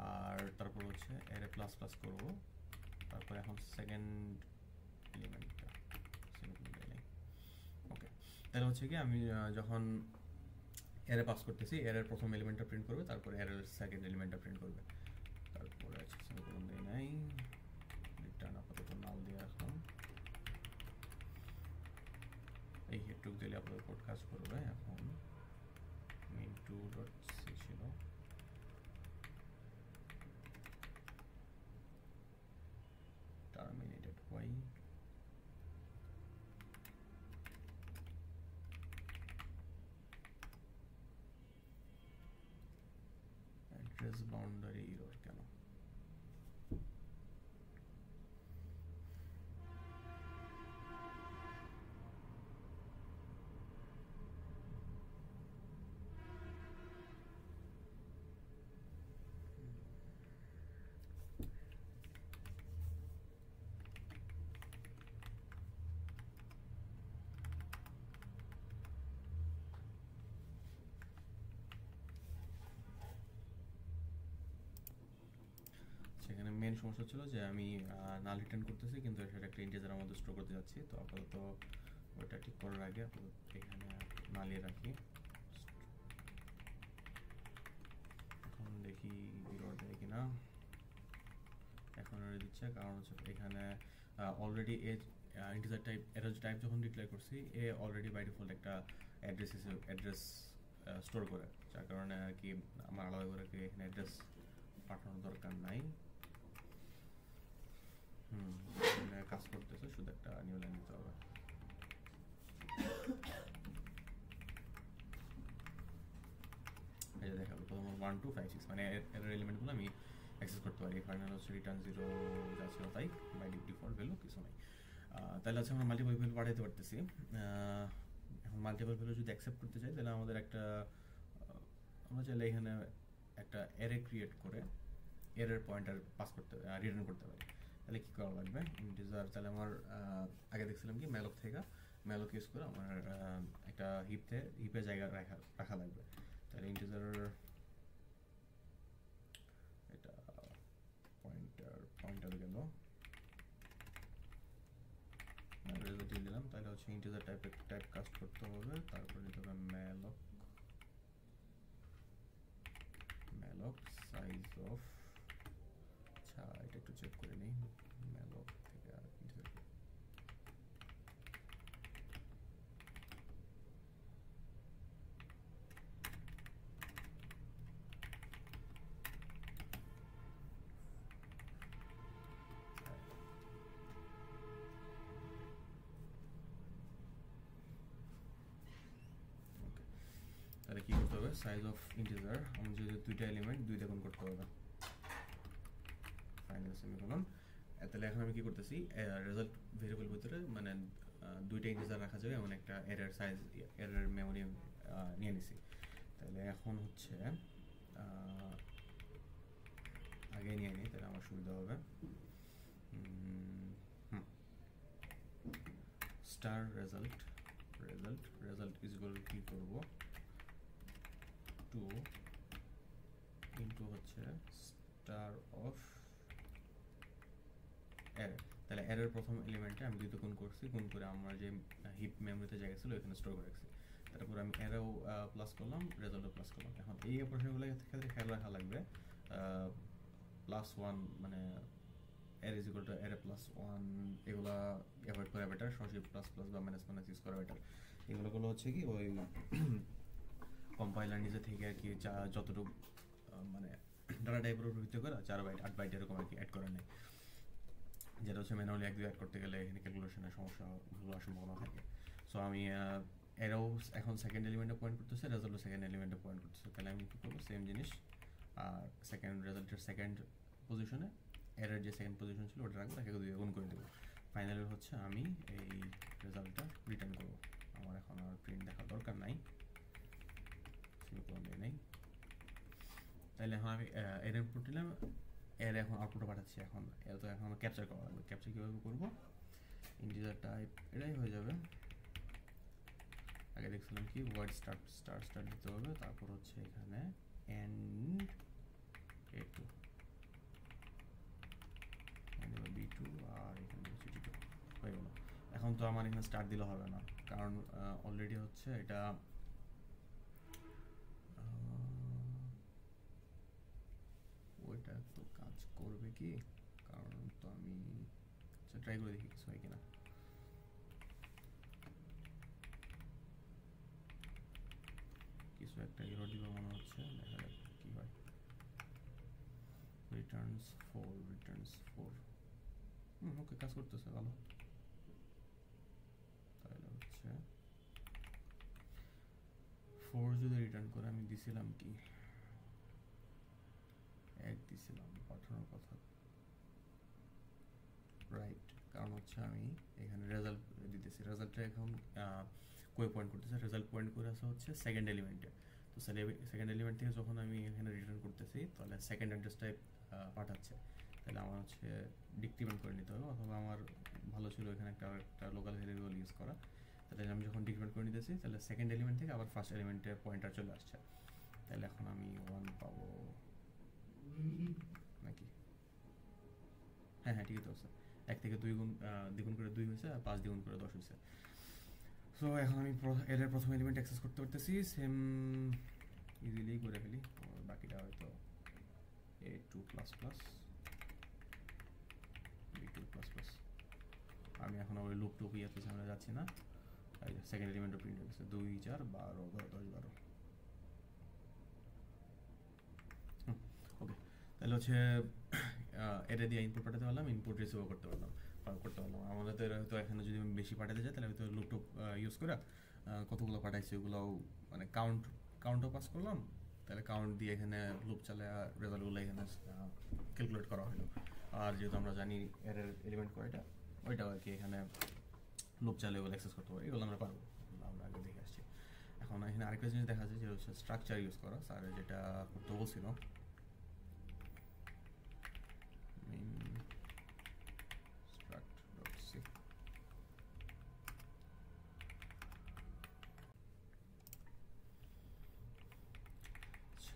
আর তারপর হচ্ছে অ্যারে প্লাস প্লাস করবো। তারপর এখন সেকেন্ড এলিমেন্টটা ওকে। তাহলে হচ্ছে কি আমি যখন এরে পাস করতেছি, এরের প্রথম এলিমেন্টটা প্রিন্ট করবে, তারপর এরের সেকেন্ড এলিমেন্টটা প্রিন্ট করবে, তারপরে আছে সেমিকোলন দেই নাই, রিটার্ন আপাতত নাল দিয়ে রাখলাম। এই হেডটুক দিলে আপাতত কোড কাজ করবে। এখন main2.c ছিল, terminated y, address boundary error কেন? সেখানে মেন সমস্যা ছিল যে আমি নাল রিটার্ন করতেছি, কিন্তু সেটা একটা ইন্টিজার আমাদের স্টোর করতে যাচ্ছি। তো আপাতত ওটা ঠিক করার আগে আপাতত এখানে নালিয়ে রাখি। এখন দেখি এরর দেয় কিনা, এখন এরর দিচ্ছে, কারণ হচ্ছে এখানে already integer type error type যখন ডিক্লেয়ার করছি, এ অলরেডি বাই ডিফল্ট একটা অ্যাড্রেস স্টোর করে, যার কারণে আর কি আমার আলাদা করে এখানে অ্যাড্রেস পাঠানোর দরকার নাই। কাজ করতেছে, শুধু একটা নিউ লাইন দিতে হবে। এই যে দেখাবো প্রথম 1 2 5 6 মানে এর এলিমেন্টগুলো আমি অ্যাক্সেস করতে পারি। ফাইনাল হচ্ছে রিটার্ন 0 যা ছিল তাই, বাই ডিফল্ট ভ্যালু কিছু নাই। তাহলে হচ্ছে আমরা মাল্টিপল ভ্যালু পাঠাতে পারতেছি। এখন মাল্টিপল ভ্যালু যদি অ্যাকসেপ্ট করতে চাই, তাহলে আমাদের একটা আমরা চাইলে এখানে একটা অ্যারে ক্রিয়েট করে এরর পয়েন্টার পাস করতে রিটার্ন করতে পারি। তাহলে কী করা লাগবে, ইন্টিজার, তাহলে আমার আগে দেখছিলাম কি ম্যালক থেকে ম্যালক ইউজ করে আমার একটা হিপে জায়গা রাখা লাগবে। তাহলে ইন্টিজার এটা পয়েন্টার গেল রেজাল্ট দিলাম। তাহলে হচ্ছে ইন্টিজার টাইপ কাস্ট করতে হবে, তারপরে দিতে হবে ম্যালক সাইজ অফ, আচ্ছা এটা একটু চেক করে নিই, ম্যালক থেকে ইন্টিজার তাহলে কি করতে হবে, সাইজ অফ ইন্টিজার আমার যেহেতু দুইটা এলিমেন্ট দুইটা গুণ করতে হবে, ফাইনাল সেমিকোলন। তাহলে এখন আমি কি করতেছি, রেজাল্ট ভেরিয়েবল ভিতরে মানে দুইটা ইন্টিজার রাখা যাবে এমন একটা এরর সাইজ এরর মেমোরি নিয়ে নিছি। তাহলে এখন হচ্ছে আগে নিয়ে নিই, তাহলে আমার সুবিধা হবে। স্টার রেজাল্ট ইজ ইকুয়াল কি করব, 2 ইনটু হচ্ছে স্টার অফ এরর। তাহলে এরর প্রথম এলিমেন্টে আমি দুটো গুণ করছি, গুণ করে আমরা যে হিপ মেমোরিতে জায়গা ছিল এখানে স্টোর করে রাখছি। তারপর আমি এরও প্লাস করলাম, রেজাল্টও প্লাস করলাম। এখন এই অপারেশনগুলোর ক্ষেত্রে খেয়াল রাখা লাগবে +1 মানে এর ইজ ইকুয়াল টু এর +1 এগুলা অ্যাভয়েড করা বেটার, সরাসরি প্লাস বা মাইনাস ইউজ করা বেটার। এগুলো হচ্ছে কি ওই কম্পাইলার নিজে থেকে আর কি যতটুকু মানে ডাটা টাইপের উপর ভিত্তি করে 4 বাইট 8 বাইট এরকম আর কি অ্যাড করে নেয়, যেটা হচ্ছে ম্যানুয়ালি 1-2 অ্যাড করতে গেলে এখানে ক্যালকুলেশনের সমস্যা হওয়ার সম্ভাবনা থাকে। সো আমি এরাও এখন সেকেন্ড এলিমেন্টে পয়েন্ট করতেছে, রেজাল্টও সেকেন্ড এলিমেন্টে পয়েন্ট করতেছে। তাহলে আমি কী করবো, সেম জিনিস আর সেকেন্ড রেজাল্টের সেকেন্ড পজিশনে এরের যে সেকেন্ড পজিশন ছিল ওটা রাখবো, একে 2 গুণ করে দেবো। ফাইনালি হচ্ছে আমি এই রেজাল্টটা রিটার্ন করবো। আমার এখন আর প্রিন্ট দেখার দরকার নাই, নেই। তাহলে এখন আমি এর ইনপুট দিলাম, এর এখন আউটপুটটা পাঠাচ্ছি। এখন এর তো এখন ক্যাপচার করা লাগবে। ক্যাপচার কীভাবে করবো, ইন্টিজার টাইপ এটাই হয়ে যাবে। আগে দেখছিলাম কি ওয়ার্ড স্টার দিতে হবে, তারপর হচ্ছে এখানে এন্ড A2 B2 আর এখানে C2 হয়ে গেল। এখন তো আমার এখানে স্টার্ট দিলে হবে না, কারণ অলরেডি হচ্ছে এটা ওইটা তো কাজ করবে কি, কারণ তো আমি ট্রাই করে দেখি কিছু হয় কিনা। কিছু একটা এরর দিবে মনে হচ্ছে, দেখা যাক কি হয়। রিটার্নস 4 ওকে, কাজ করতেছে ভালো। তাহলে হচ্ছে 4 যদি রিটার্ন করে, আমি দিছিলাম কি 1 দিছিলাম পাঠানোর কথা, রাইট, কারণ হচ্ছে আমি এখানে রেজাল্ট দিতেছি। রেজাল্টটা এখন কই পয়েন্ট করতেছে, রেজাল্ট পয়েন্ট করে আসা হচ্ছে সেকেন্ড এলিমেন্টে। তো সেকেন্ড এলিমেন্ট থেকে যখন আমি এখানে রিটার্ন করতেছি তাহলে সেকেন্ড অ্যাড্রেস টাইপ পাঠাচ্ছে। তাহলে আমার হচ্ছে ডিক্রিমেন্ট করে নিতে হবে, অথবা আমার ভালো ছিল এখানে একটা লোকাল ভ্যারিয়েবল ইউজ করা। তাহলে আমি যখন ডিক্রিমেন্ট করে নিতেছি তাহলে সেকেন্ড এলিমেন্ট থেকে আবার ফার্স্ট এলিমেন্টে পয়েন্টার চলে আসছে। তাহলে এখন আমি 1 পাবো নাকি, হ্যাঁ ঠিকই তো আছে। 1 থেকে 2 গুণ দ্বিগুণ করে 2 হয়েছে, আর 5 দ্বিগুণ করে 10 হয়েছে। সো এখন আমি এর প্রথম এলিমেন্ট অ্যাক্সেস করতে পারতেছি, সেম ইজিলি করে ফেলি। বাকিটা হয়তো A2++, B2++। আমি এখন ওই লুপ টুপ ইয়াতে সামনে যাচ্ছি না। সেকেন্ড এলিমেন্টও প্রিন্ট হয়ে গেছে, 2 4 12 10 12। ওকে, তাহলে হচ্ছে এটা দিয়ে ইনপুট পাঠাতে পারলাম, ইনপুট রিসিভও করতে পারলাম। আমাদের হয়তো এখানে যদি আমি বেশি পাঠাতে চাই তাহলে হয়তো লুপটপ ইউজ করে কতগুলো পাঠাইছি ওগুলোও মানে কাউন্টও পাস করলাম। তাহলে কাউন্ট দিয়ে এখানে লুপ চালে রেজাল্টগুলো এখানে ক্যালকুলেট করা হলো। আর যেহেতু আমরা জানি এর এলিমেন্ট কয়টা, ওইটাও আর কি এখানে লুপ চালে ওগুলো অ্যাক্সেস করতে পারি, এগুলো আমরা পারবো, আমরা আগে দেখে আসছি। এখন এখানে আরেকটা জিনিস দেখা যায় যে হচ্ছে স্ট্রাকচার ইউজ করা, স্যার যেটা করতে বলছিল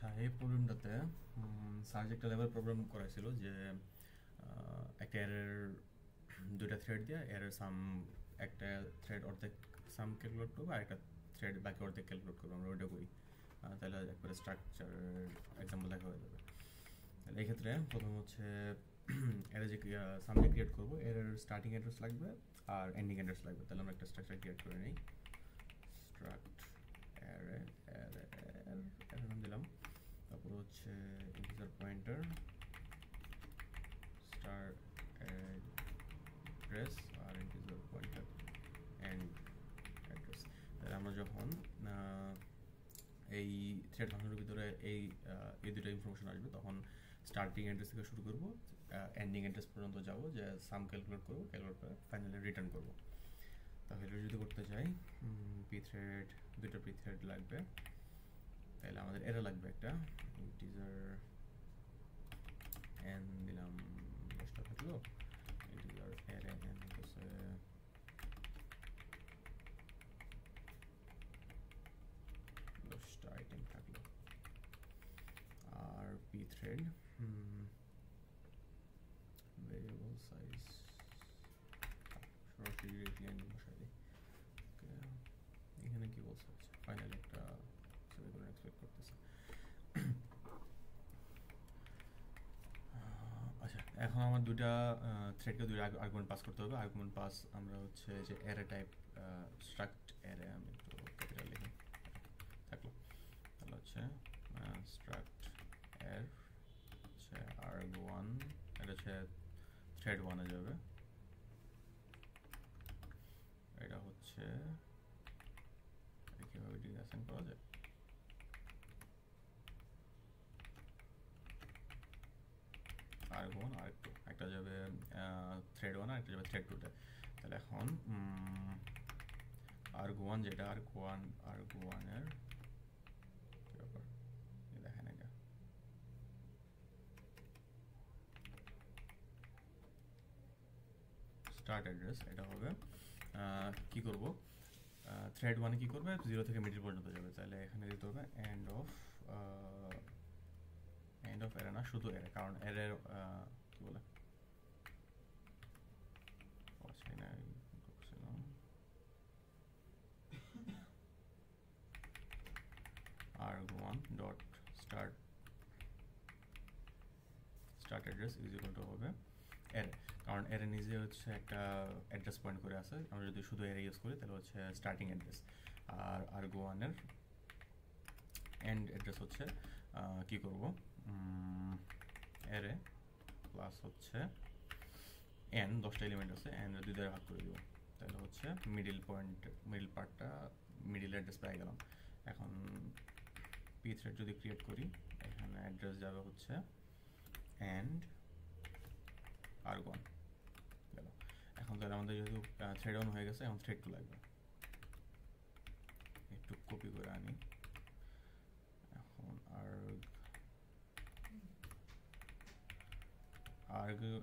আচ্ছা, এই প্রবলেমটাতে স্যার যে একটা লেভেল প্রবলেম করাইছিল যে একটা এরর দুইটা থ্রেড দিয়ে এরর সাম, একটা থ্রেড অর্ধেক সাম ক্যালকুলেট করবো আর একটা থ্রেড বাকি অর্ধেক ক্যালকুলেট করবো, আমরা ওইটা করি। তাহলে একবারে স্ট্রাকচার এক্সাম্পল দেখা হয়ে যাবে। তাহলে এই ক্ষেত্রে প্রথম হচ্ছে এর যে সামনে ক্রিয়েট করবো এর স্টার্টিং অ্যাড্রেস লাগবে আর এন্ডিং অ্যাড্রেস লাগবে। তাহলে আমরা একটা স্ট্রাকচার ক্রিয়েট করে নিই, স্ট্রাক্ট অ্যারে অ্যারে অ্যারে নাম দিলাম, তারপর হচ্ছে ইন্টিজার পয়েন্টার স্টার অ্যাড্রেস আর ইন্টিজার পয়েন্টার এন্ড অ্যাড্রেস। তাহলে আমরা যখন এই থ্রেড ফাংশনের ভিতরে এই দুটো ইনফরমেশন আসবে তখন স্টার্টিং অ্যাড্রেস থেকে শুরু করবো, এন্ডিং অ্যাড্রেস পর্যন্ত যাবো, যে সাম ক্যালকুলেট করবো, ক্যালকুলেট করে ফাইনালি রিটার্ন করবো। তাহলে যদি করতে চাই পি থ্রেড, দুটো পি থ্রেড লাগবে, তাহলে আমাদের এরর লাগবে একটা ইন্টিজার এন দিলাম 10টা থাকলো, ইন্টিজার অ্যারে এন হচ্ছে 10টা আইটেম থাকলো, আর পি থ্রেড ভেরিয়েবল সাইজ সরাসরি রিক্লাইন বসাই দিই। এখানে কি বলছে, ফাইনালি একটা সেমিকোলন এক্সপেক্ট করতেছে। আচ্ছা, এখন আমার দুটা থ্রেডকে দুটো আর্গুমেন্ট পাস করতে হবে। আর্গুমেন্ট পাস আমরা হচ্ছে যে অ্যারে টাইপ স্ট্রাক্ট অ্যারে, আমি একটু ক্যাপিটাল লিখি থাকলো, তাহলে হচ্ছে স্ট্রাক্ট অ্যার হচ্ছে arg1, এটা হচ্ছে থ্রেড 1-এ যাবে, এটা হচ্ছে কীভাবে ডিঅ্যাসাইন করা যায়, arg1 arg2, একটা যাবে থ্রেড 1 আর একটা যাবে থ্রেড 2-তে। তাহলে এখন arg1 যেটা arg1-এর কি ব্যাপার দেখেন, এটা স্টার্ট অ্যাড্রেস, এটা হবে কি করব, থ্রেড 1-এ কি করবে, 0 থেকে মিডল পর্যন্ত যাবে। তাহলে এখানে দিতে হবে এন্ড অফ অ্যারে না, শুধু অ্যারে, কারণ অ্যারে কি বলে arg1 dot start address is equal two হবে অ্যারে, কারণ অ্যারে নিজে হচ্ছে একটা অ্যাড্রেস পয়েন্ট করে আছে। আমরা যদি শুধু অ্যারে ইউজ করি তাহলে হচ্ছে স্টার্টিং অ্যাড্রেস, আর arg1-এর এন্ড অ্যাড্রেস হচ্ছে কি করব, অ্যারে প্লাস হচ্ছে এন, 10টা এলিমেন্ট আছে, এন দুই দ্বারা ভাগ করে দেবো, তাহলে হচ্ছে মিডিল পার্টটা মিডিল অ্যাড্রেস পেয়ে গেলাম। এখন পি থ্রেড যদি ক্রিয়েট করি, এখানে অ্যাড্রেস যাবে হচ্ছে এন্ড arg1 গেল। এখন তাহলে আমাদের যেহেতু থ্রেড 1 হয়ে গেছে, এখন থ্রেড 2 লাগবে, একটু কপি করে আনি। এখন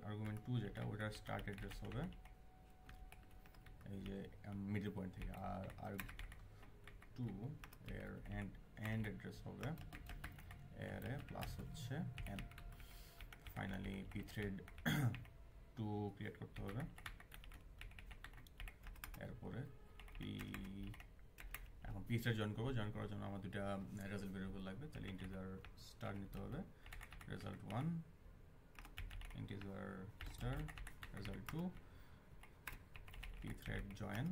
আর্গুমেন্ট 2 যেটা, ওটার স্টার্ট অ্যাড্রেস হবে এই যে মিডল পয়েন্ট থেকে, আর arg2 এর এন্ড অ্যাড্রেস হবে অ্যারে প্লাস হচ্ছে N. Finally P thread 2 create করতে হবে, এরপরে এখন পি থ্রেড জয়েন করবো। জয়েন করার জন্য আমার দুটা রেজাল্ট ভেরিয়েবল লাগবে, তাহলে ইন্টিজার স্টার নিতে হবে, result 1 integer star result 2 P thread join,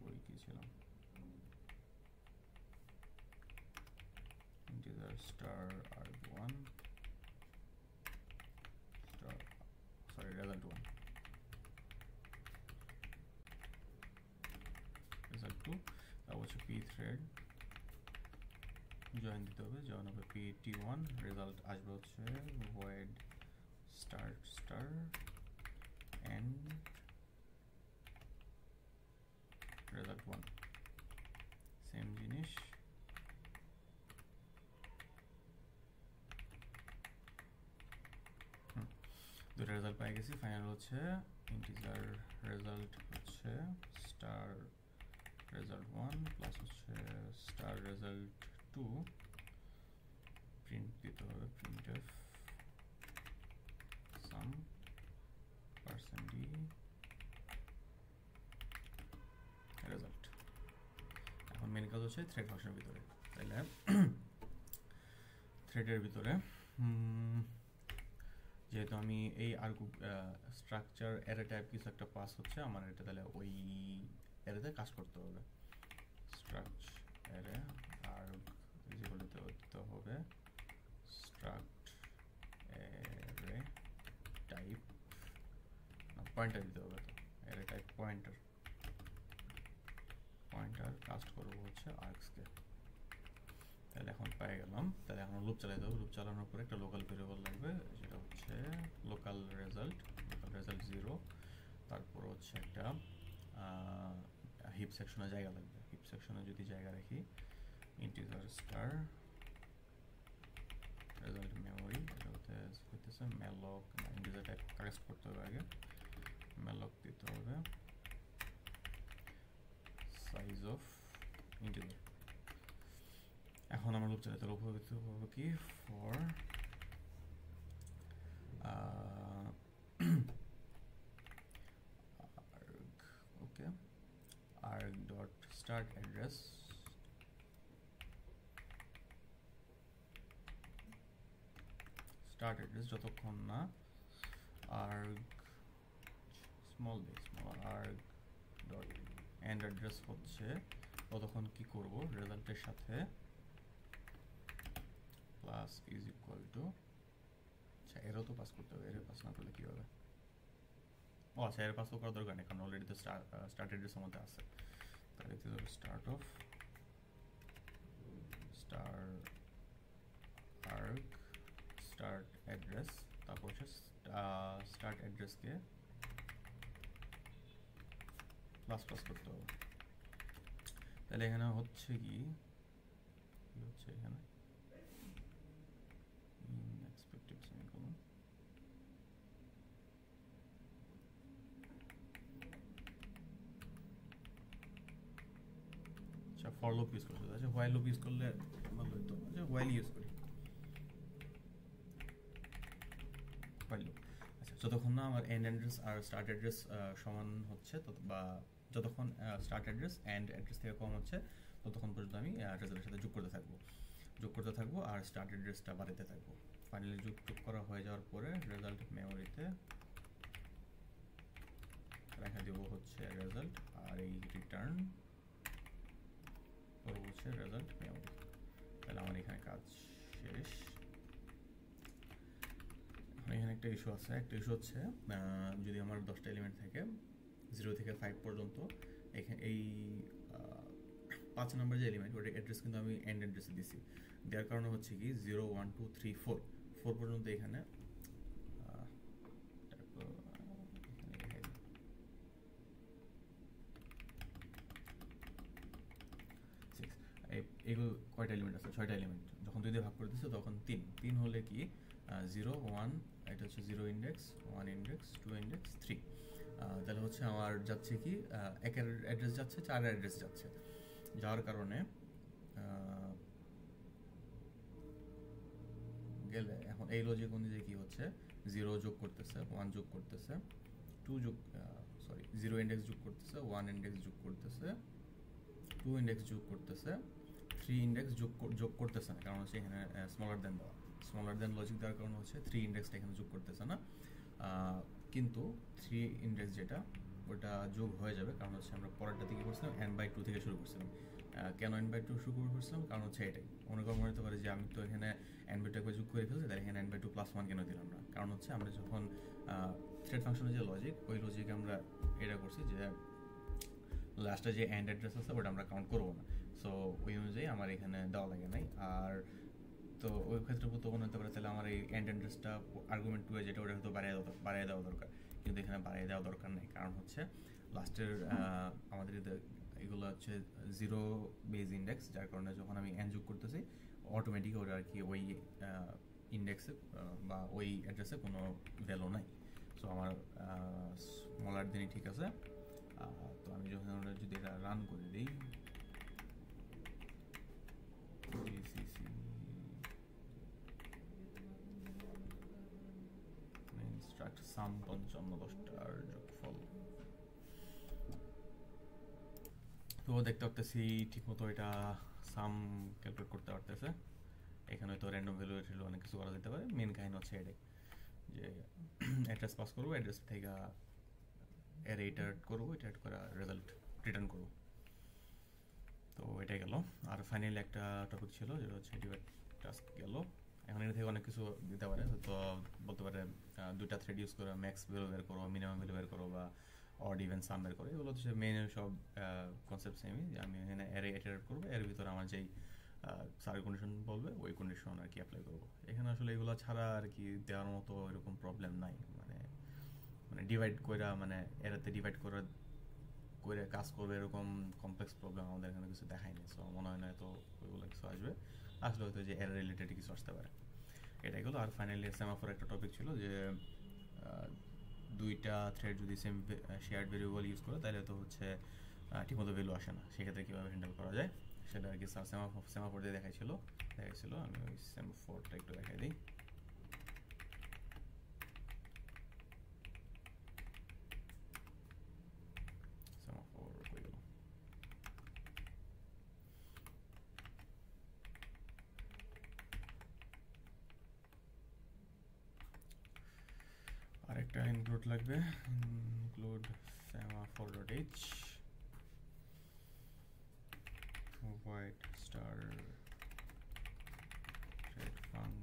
ওই কি ছিল integer star arg1 star, sorry result 1 result 2, তারপর হচ্ছে পি থ্রেড জয়েন দিতে হবে, জয়েন হবে pt1, রেজাল্ট আসবে হচ্ছে void start star and result 1, same জিনিস। দুটো রেজাল্ট পেয়ে গেছি। ফাইনাল হচ্ছে ইন্টিজার রেজাল্ট হচ্ছে স্টার রেজাল্ট 1 প্লাস হচ্ছে স্টার রেজাল্ট 2 প্রিন্ট দিতে হবে printf sum %d রেজাল্ট। এখন মেন কাজ হচ্ছে থ্রেড ফাংশনের ভিতরে, তাহলে থ্রেডের ভিতরে যেহেতু আমি এই স্ট্রাকচার অ্যারে টাইপ কিছু একটা পাস হচ্ছে আমার, এটা তাহলে ওই অ্যারেতে কাজ করতে হবে। স্ট্রাকচার অ্যারে আর্গ যেগুলোতে দিতে হবে স্ট্রাক্ট অ্যারে টাইপ পয়েন্টার দিতে হবে, অ্যারে টাইপ পয়েন্টার কাস্ট করবো হচ্ছে আর্গসকে। তাহলে এখন পেয়ে গেলাম, তাহলে এখন লুপ চালাতে হবে। লুপ চালানোর পরে একটা লোকাল ভেরিয়েবল লাগবে, যেটা হচ্ছে লোকাল রেজাল্ট 0। তারপর হচ্ছে একটা হিপ সেকশনে জায়গা লাগবে। হিপ সেকশনে যদি জায়গা রাখি ইন্টিজার স্টার রেজাল্ট মেমোরি, এটা হচ্ছে ম্যালক, ইন্টিজার টাইপ কারেক্ট করতে হবে আগে, ম্যালক দিতে হবে সাইজ অফ ইন্টিজার। এখন আমরা লুপ চালাতে হবে কি for okay arg dot start address যতক্ষণ না arg small arg dot end address হচ্ছে ততক্ষণ কি করব, রেজাল্টের সাথে প্লাস ইজ ইকুয়াল টু, আচ্ছা এরও তো পাস করতে হবে, এর পাস না করলে কি হবে? ও আচ্ছা, এর পাস তো করার দরকার নেই কারণ অলরেডি তো স্টার্ট অ্যাড্রেসের মধ্যে আছে। তাহলে দিতে হবে স্টার্ট অফ স্টার্ট অ্যাড্রেস, তারপর হচ্ছে স্টার্ট অ্যাড্রেসকে প্লাস করতে হবে। তাহলে এখানে হচ্ছে কি হচ্ছে এখানে expected semicolon, আচ্ছা ফর লুপ ইউজ করতে, আচ্ছা হোয়াইল লুপ ইউজ করলে ভালো হতো, আচ্ছা হোয়াইল ইউজ করি হোয়াইল লুপ। আচ্ছা যতক্ষণ না আমার এন্ড অ্যাড্রেস আর স্টার্ট অ্যাড্রেস সমান হচ্ছে, বা যতক্ষণ স্টার্ট অ্যাড্রেস এন্ড অ্যাড্রেস থেকে কম হচ্ছে ততক্ষণ পর্যন্ত আমি রেজাল্টের সাথে যোগ করতে থাকবো আর স্টার্ট অ্যাড্রেসটা বাড়াতে থাকবো। ফাইনালি যোগ করা হয়ে যাওয়ার পরে রেজাল্ট মেমোরিতে রেখে দেব হচ্ছে রেজাল্ট, আর এই রিটার্ন করবো হচ্ছে রেজাল্ট মেমোরি। তাহলে আমার এখানে কাজ শেষ। এখানে একটা ইস্যু হচ্ছে যদি আমার 10টা এলিমেন্ট থাকে 0 থেকে 5 পর্যন্ত, এখানে এই 5 নম্বর যে এলিমেন্ট ওটার অ্যাড্রেস কিন্তু আমি এন্ড অ্যাড্রেসে দিছি, দেওয়ার কারণে হচ্ছে কি 0 1 2 3 4 পর্যন্ত এখানে এগুলো কয়টা এলিমেন্ট আছে? 6টা এলিমেন্ট। যখন 2 দিয়ে ভাগ করে দিচ্ছে তখন 3 হলে কি 0 1, এটা হচ্ছে 0 ইন্ডেক্স, 1 ইন্ডেক্স, 2 ইন্ডেক্স, 3। তাহলে হচ্ছে আমার যাচ্ছে কি একের অ্যাড্রেস যাচ্ছে, 4 অ্যাড্রেস যাচ্ছে, যাওয়ার কারণে গেলে এখন এই লজিক অনুযায়ী কি হচ্ছে 0 যোগ করতেছে, 1 যোগ করতেছে, 0 ইন্ডেক্স যোগ করতেছে, 1 ইন্ডেক্স যোগ করতেছে, 2 ইন্ডেক্স যোগ করতেছে, 3 ইন্ডেক্স যোগ করতেছে না, কারণ হচ্ছে এখানে স্মলার দেন লজিক দেওয়ার কারণে হচ্ছে 3 ইন্ডেক্সটা এখানে যোগ করতেছে না, কিন্তু 3 ইন্ডেক্স যেটা ওটা যোগ হয়ে যাবে, কারণ হচ্ছে আমরা পরেরটা থেকে করছিলাম n/2 থেকে শুরু করছিলাম। কেন n/2 শুরু করছিলাম? কারণ হচ্ছে এটাই মনে হতে পারে যে আমি তো এখানে n/2 একবার যোগ করে ফেলছি, তাহলে এখানে n/2 + 1 কেন দিলাম না? কারণ হচ্ছে আমরা যখন থ্রেড ফাংশনের যে লজিক, ওই লজিকে আমরা এটা করছি যে লাস্টে যে এন্ড অ্যাড্রেস আছে ওটা আমরা কাউন্ট করবো না, সো ওই অনুযায়ী আমার এখানে দেওয়া লাগে নাই। আর তো ওই ক্ষেত্রে তো মনে হতে পারে তাহলে আমার এই এন্ড অ্যাড্রেসটা আর্গুমেন্ট 2 যেটা ওটা হয়তো বাড়িয়ে দেওয়া দরকার, কিন্তু এখানে বাড়িয়ে দেওয়া দরকার নেই, কারণ হচ্ছে লাস্টের আমাদের এগুলো হচ্ছে 0 বেজ ইন্ডেক্স, যার কারণে যখন আমি এন যোগ করতেছি অটোমেটিক ওটা আর কি ওই ইন্ডেক্সে বা ওই অ্যাড্রেসে কোনো ভ্যালু নাই, সো আমার স্মলার দিনই ঠিক আছে। তো আমি যখন যদি এটা রান করে দিই gcc instruct sum 55 যোগফল, তো দেখতে পারতেছি ঠিকমতো এটা সাম ক্যালকুলেট করতে পারতেছে। এখানে হয়তো র্যান্ডম ভ্যালু অনেক কিছু করা যেতে পারে। মেন কাহিনী হচ্ছে এটাই যে অ্যাড্রেস পাস করবো, অ্যাড্রেস থেকে অ্যারে ইটারেট করবো, ইটারেট করা রেজাল্ট রিটার্ন করবো। তো এটাই গেল। আর ফাইনালি একটা টপিক ছিল যেটা হচ্ছে ডিভাইড টাস্ক গেল। এখন এটা থেকে অনেক কিছু দিতে পারে, হয়তো বলতে পারে দুইটা থ্রেড ইউজ করে ম্যাক্স ভ্যালু বের করো, মিনিমাম ভ্যালু বের করো, বা অড ইভেন সাম বের করো। এগুলো হচ্ছে মেন সব কনসেপ্ট সেমই, যে আমি এখানে অ্যারে ইটারেট করবো, এর ভিতরে আমার যেই সার কন্ডিশন বলবে ওই কন্ডিশন আর কি অ্যাপ্লাই করবো। এখানে আসলে এগুলো ছাড়া আর কি দেওয়ার মতো এরকম প্রবলেম নাই। মানে ডিভাইড করে মানে এরাতে ডিভাইড করে কাজ করবে এরকম কমপ্লেক্স প্রবলেম আমাদের এখানে কিছু দেখায়নি। সো মনে হয় না তো ওইগুলো কিছু আসবে, আসলে হয়তো যে এরার রিলেটেড কিছু আসতে পারে। এটাই গেলো। আর ফাইনালি সেমাফোর একটা টপিক ছিল যে দুইটা থ্রেড যদি সেম শেয়ার্ড ভেরিয়েবল ইউজ করে তাহলে তো হচ্ছে ঠিকমতো ভ্যালু আসে না, সেক্ষেত্রে কীভাবে হ্যান্ডেল করা যায় সেটা আর কি স্যার সেমাফোর দিয়ে দেখাইছিল। আমি ওই সেমাফোরটা একটু দেখাই দিই। সেমাফোর কই গেল? আরেকটা ইনক্লুড লাগবে, include semaphore.h void star thread func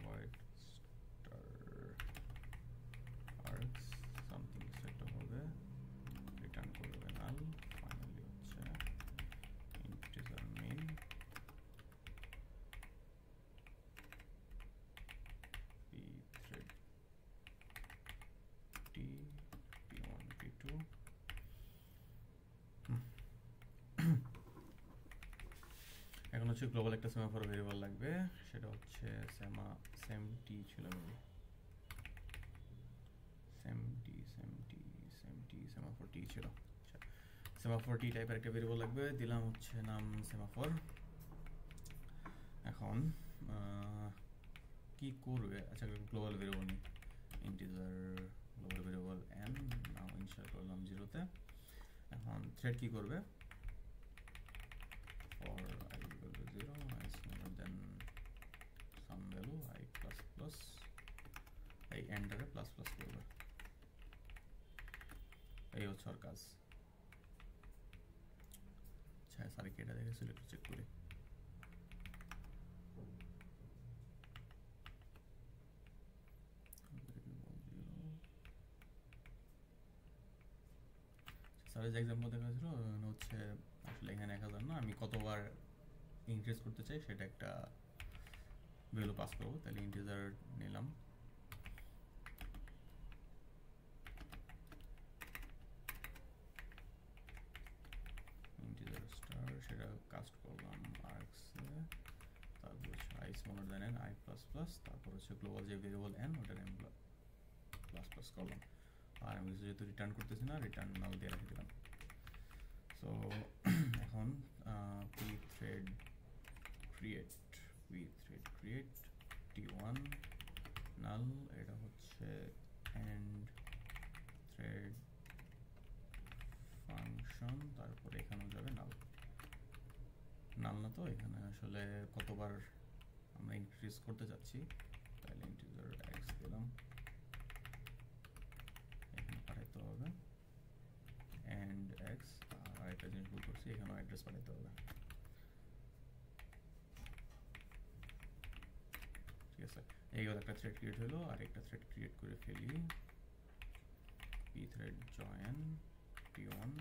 void star args something set হবে, রিটার্ন করবে null। ফাইনালি হচ্ছে integer main pthread t p1 p2। এখন হচ্ছে গ্লোবাল একটা সেমাফোর ভেরিয়েবল লাগবে, সেটা হচ্ছে সেমটি ছিল, সেমটি সেমাফোর টি ছিল। আচ্ছা, সেমাফোর টি টাইপের একটা ভেরিয়েবল লাগবে, দিলাম হচ্ছে নাম সেমাফোর। এখন কি করবে? আচ্ছা, গ্লোবাল ভেরিয়েবল নিই, ইন্টিজার গ্লোবাল ভেরিয়েবল n নাম ইনসার্ট করলাম 0-তে। এখন থ্রেড কি করবে? for I equal to 0, I is smaller than some value I plus plus, এই এন্টারে প্লাস প্লাস করবে। এই হচ্ছে ওর কাজ। আচ্ছা, সারি কেটে দেখেছিল, একটু চেক করি। স্যারের যে এক্সাম্পল দেখা ছিল হচ্ছে আসলে এখানে 1000 না, আমি কতবার ইনক্রিজ করতে চাই সেটা একটা ভ্যালু পাস করবো। তাহলে ইন্টিজার নিলাম, ইন্টিজার স্টার, সেটা কাস্ট করলাম আর্কস, তারপর হচ্ছে I smaller than n, I plus plus, তারপর হচ্ছে গ্লোবাল যে ভেরিয়েবল এন ওটার এন প্লাস প্লাস করলাম। আর আমি কিছু যেহেতু রিটার্ন করতেছি না, রিটার্ন নাল দিয়ে রেখে দিলাম। সো এখন pthread create t1 null, এটা হচ্ছে and thread function, তারপরে এখানেও যাবে null না, তো এখানে আসলে কতবার আমরা ইনক্রিজ করতে যাচ্ছি, তাহলে ইন্টিজার x দিলাম, এখানে পাঠাইতে হবে and x। আর একটা জিনিস ভুল করছি, এখানেও অ্যাড্রেস পাঠাইতে হবে। ঠিক আছে, এইগুলো একটা থ্রেড ক্রিয়েট হলো। আর একটা থ্রেড ক্রিয়েট করে ফেলি, pthread join t1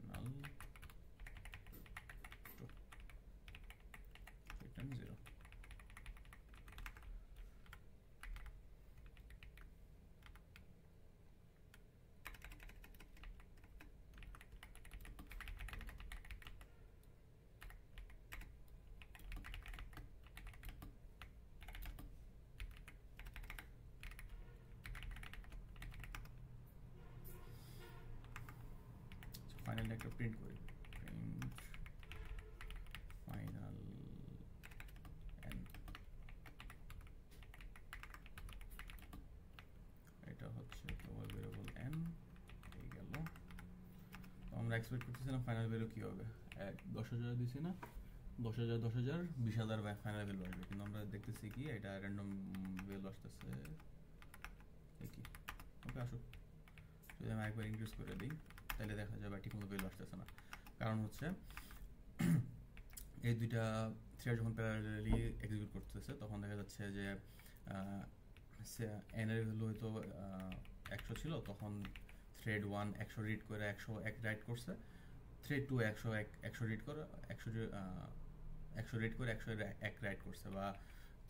null return 0। Finally একটা প্রিন্ট করি, প্রিন্ট ফাইনাল এন, এটা হচ্ছে গ্লোবাল ভেরিয়েবল এন। এই গেল। আমরা এক্সপেক্ট করতেছিলাম ফাইনাল ভ্যালু কি হবে, 10,000 দিছি না, 10,000 10,000 20,000 ফাইনাল ভ্যালু আসবে, কিন্তু আমরা দেখতেছি কি এটা র্যান্ডম ভ্যালু আসতেছে। দেখি, ওকে আসুক, যদি আমি একবার ইনক্রিজ করে দিই তাহলে দেখা যাবে ঠিক মতো ভ্যালু আসতেছে না। কারণ হচ্ছে এই দুইটা থ্রেড যখন প্যারালালি এক্সিকিউট করতেছে তখন দেখা যাচ্ছে যে এন এর ভ্যালু হয়তো 100 ছিল, তখন থ্রেড 1 100 রিড করে 101 রাইট করছে, থ্রেড 2 101 রিড করে 100 রিড করে 101 রাইট করছে, বা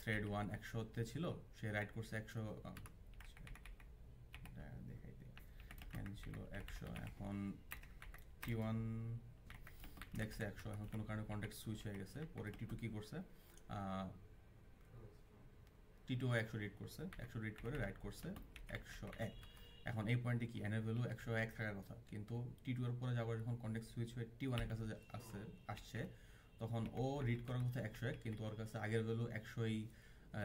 থ্রেড 1 100 তে ছিল, সে রাইট করছে 100, দেখাইতে এন ছিল 100, এখন T1 দেখছে 100, এখন কোনো কারণে কন্টেক্সট সুইচ হয়ে গেছে, পরে T2 কি করছে, T2 100 রিড করছে, 100 রিড করে রাইট করছে 101। এখন এই পয়েন্টে কি এন এর ভ্যালু 101 থাকার কথা, কিন্তু T2 এর পরে যাবার যখন কন্টেক্সট সুইচ হয়ে T1 এর কাছে আসছে, তখন ও রিড করার কথা 101, কিন্তু ওর কাছে আগের ভ্যালু 100ই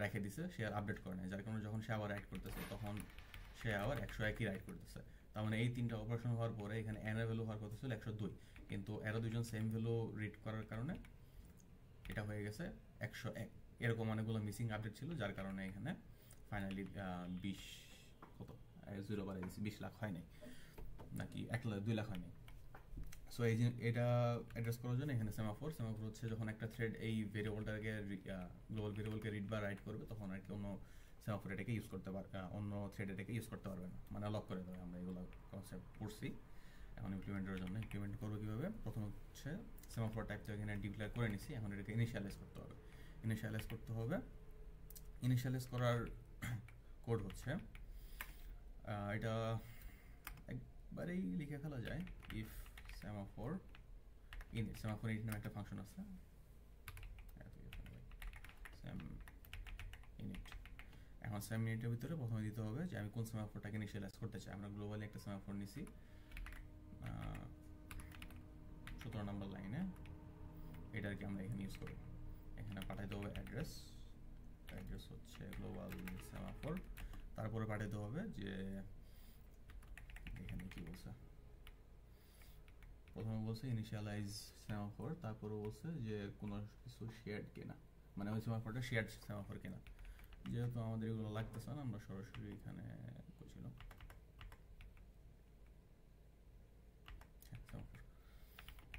রেখে দিছে, সে আর আপডেট করে নাই, যার কারণে যখন সে আবার রাইট করতেছে তখন সে আবার 101ই রাইট করতেছে। তার মানে এই তিনটা অপারেশন হওয়ার পরে এখানে এন এর ভ্যালু হওয়ার কথা ছিল 102, কিন্তু এরা দুজন সেম ভ্যালু রিড করার কারণে এটা হয়ে গেছে 101। এরকম অনেকগুলো মিসিং আপডেট ছিল, যার কারণে এখানে ফাইনালি 20 কত 0 বাড়াই দিয়েছি, 20 লাখ হয় নাই, নাকি 2 লাখ হয় নাই। সো এই যে এটা অ্যাড্রেস করার জন্য এখানে সেমাফোর হচ্ছে যখন একটা থ্রেড এই ভেরিয়েবলটাকে গ্লোবাল ভেরিয়েবলকে রিড বা রাইট করবে, তখন আর কি অন্য সেমাফোর এটাকে ইউজ করতে পারবে, অন্য থ্রেড এটাকে ইউজ করতে পারবে না, মানে লক করে দেবে। আমরা এগুলো কনসেপ্ট পড়ছি, এখন ইমপ্লিমেন্টের জন্য ইমপ্লিমেন্ট করবো কীভাবে, প্রথম হচ্ছে সেমাফোর টাইপটা এখানে ডিক্লেয়ার করে নিছি, এখন এটাকে ইনিশিয়ালাইজ করতে হবে। ইনিশিয়ালাইজ করার কোড হচ্ছে এটা একবারেই লিখে ফেলা যায়, ইফ সেমাফোর ইনিট নামে একটা ফাংশন আছে, ইনিট। এখন সেম ইনিটের ভিতরে প্রথমে দিতে হবে যে আমি কোন সেমাফোরটাকে ইনিশিয়ালাইজ করতে চাই। আমরা গ্লোবালি একটা সেমাফোর নিছি 17 নম্বর লাইনে, এটা আর কি আমরা এখানে ইউজ করব। এখানে পাঠাইতে হবে অ্যাড্রেস হচ্ছে গ্লোবাল সেমাফোর, তারপরে পাঠাইতে হবে যে এখানে কি বলছে, প্রথমে বলছে ইনিশিয়ালাইজ সেমাফোর, তারপরে বলছে যে কোনো কিছু শেয়ার্ড কিনা, মানে ওই সেমাফোরটা শেয়ার্ড সেমাফোর কিনা। যেহেতু আমাদের এগুলো লাগতেছে না, আমরা সরাসরি এখানে ছিল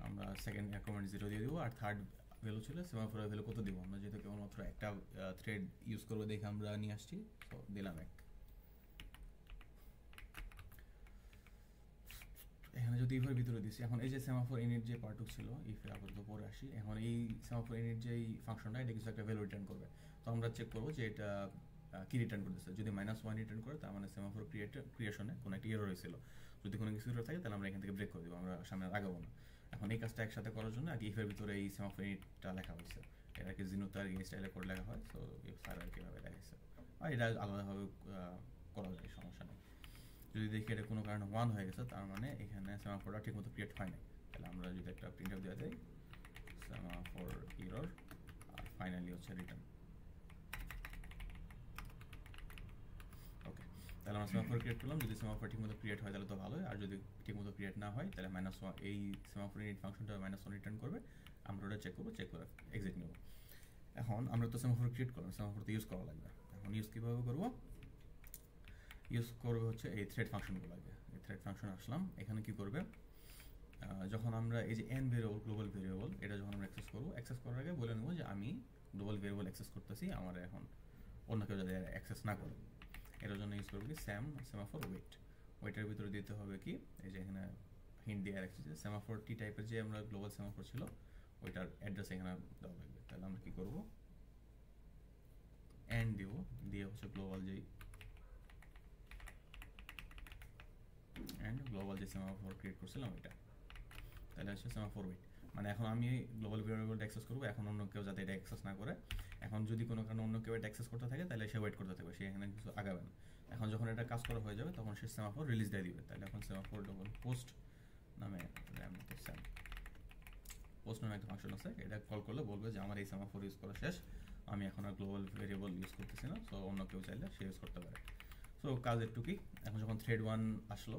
আমরা সেকেন্ড কমেন্ট 0 দিয়ে দিব, আর থার্ড ভ্যালু ছিল সেমাফোরের ভ্যালু কত দিব। আমরা যেহেতু কেবলমাত্র একটা থ্রেড ইউজ করবো দেখে আমরা নিয়ে আসছি, তো দিলাম 1। এখানে যদি ইফের ভিতরে দিছি, এখন এই যে সেমাফোর ইনিট যে পার্টুক ছিল, ইফে আপাতত পরে আসি, এখন এই সেমাফোর ইনিট যে ফাংশনটা এটা কিছু একটা ভ্যালু রিটার্ন করবে, তো আমরা চেক করবো যে এটা কি রিটার্ন করতেছে। যদি -1 রিটার্ন করে তার মানে সেমাফোর ক্রিয়েশনে কোনো একটা এরর হয়েছিল, যদি কোনো কিছু এরর থাকে তাহলে আমরা এখান থেকে ব্রেক করে দেবো, আমরা সামনে আগাবো না। এখন এই কাজটা একসাথে করার জন্য আর কি ইফের ভিতরে এই সেমাফোর ইনিটটা লেখা হয়েছে, এটা কি জিনুতে আর এই স্টাইলে করে লেখা হয়, সো ইফ স্যার আর কীভাবে লেখাইছে, আর এটা আলাদাভাবে করা যায়, সমস্যা নেই। যদি দেখি এটা কোনো কারণে 1 হয়ে গেছে, তার মানে এখানে সেমাফোরটা ঠিক মতো ক্রিয়েট হয় নাই, তাহলে আমরা যদি একটা প্রিন্ট আউট দেওয়া যায় সেমাফোর এরর, আর ফাইনালি হচ্ছে রিটার্ন। ওকে, তাহলে আমরা সেমাফোর ক্রিয়েট করলাম। যদি সেমাফোর ঠিক মতো ক্রিয়েট হয় তাহলে তো ভালোই, আর যদি ঠিক মতো ক্রিয়েট না হয় তাহলে -1 এই সেমাফোর ইনিট ফাংশনটা -1 রিটার্ন করবে, আমরা ওটা চেক করবো, চেক করে এক্সিট নেব। এখন আমরা তো সেমাফোর ক্রিয়েট করলাম, সেমাফোর তো ইউজ করা লাগবে। এখন ইউজ কীভাবে করবো, ইউজ করবে হচ্ছে এই থ্রেড ফাংশনগুলো লাগে। এই থ্রেড ফাংশন আসলাম, এখানে কি করবে, যখন আমরা এই যে এন ভেরিয়েবল গ্লোবাল ভেরিয়েবল এটা যখন আমরা অ্যাক্সেস করবো, অ্যাক্সেস করার আগে বলে নেবো যে আমি গ্লোবাল ভেরিয়েবল অ্যাক্সেস করতেছি, আমার এখন অন্য কেউ যাতে অ্যাক্সেস না করে। এটার জন্য ইউজ করবো কি সেমাফোর ওয়েটের ভিতরে দিতে হবে কি, এই যে এখানে হিন্ট দিয়ে রাখছি যে সেমাফোর টি টাইপের যে আমরা গ্লোবাল সেমাফোর ছিল ওইটার অ্যাড্রেস এখানে দেওয়া লাগবে। তাহলে আমরা কি করবো, এন দিব, দিয়ে হচ্ছে গ্লোবাল যেই অ্যান্ড গ্লোবাল যে সেমাফোর ক্রিয়েট করছিলাম ওইটা, তাহলে হচ্ছে সেমাফোর ওয়েট। মানে এখন আমি গ্লোবাল ভেরিয়েবলটা অ্যাক্সেস করবো, এখন অন্য কেউ যাতে এটা অ্যাক্সেস না করে। এখন যদি কোনো কারণে অন্য কেউ এটা অ্যাক্সেস করতে থাকে তাহলে সে ওয়েট করতে থাকবে, সে এখানে কিছু আগাবে না। এখন যখন এটা কাজ করা হয়ে যাবে তখন সে সেমাফোর রিলিজ দিয়ে দিবে। তাহলে এখন সেমাফোর যখন পোস্ট নামে স্যাম পোস্ট নামে একটা ফাংশন আছে, এটা কল করলে বলবে যে আমার এই সেমাফোর ইউজ করা শেষ, আমি এখন আর গ্লোবাল ভেরিয়েবল ইউজ করতেছি না, সো অন্য কেউ চাইলে সে ইউজ করতে পারে। সো কাজ একটু কি, এখন যখন থ্রেড 1 আসলো,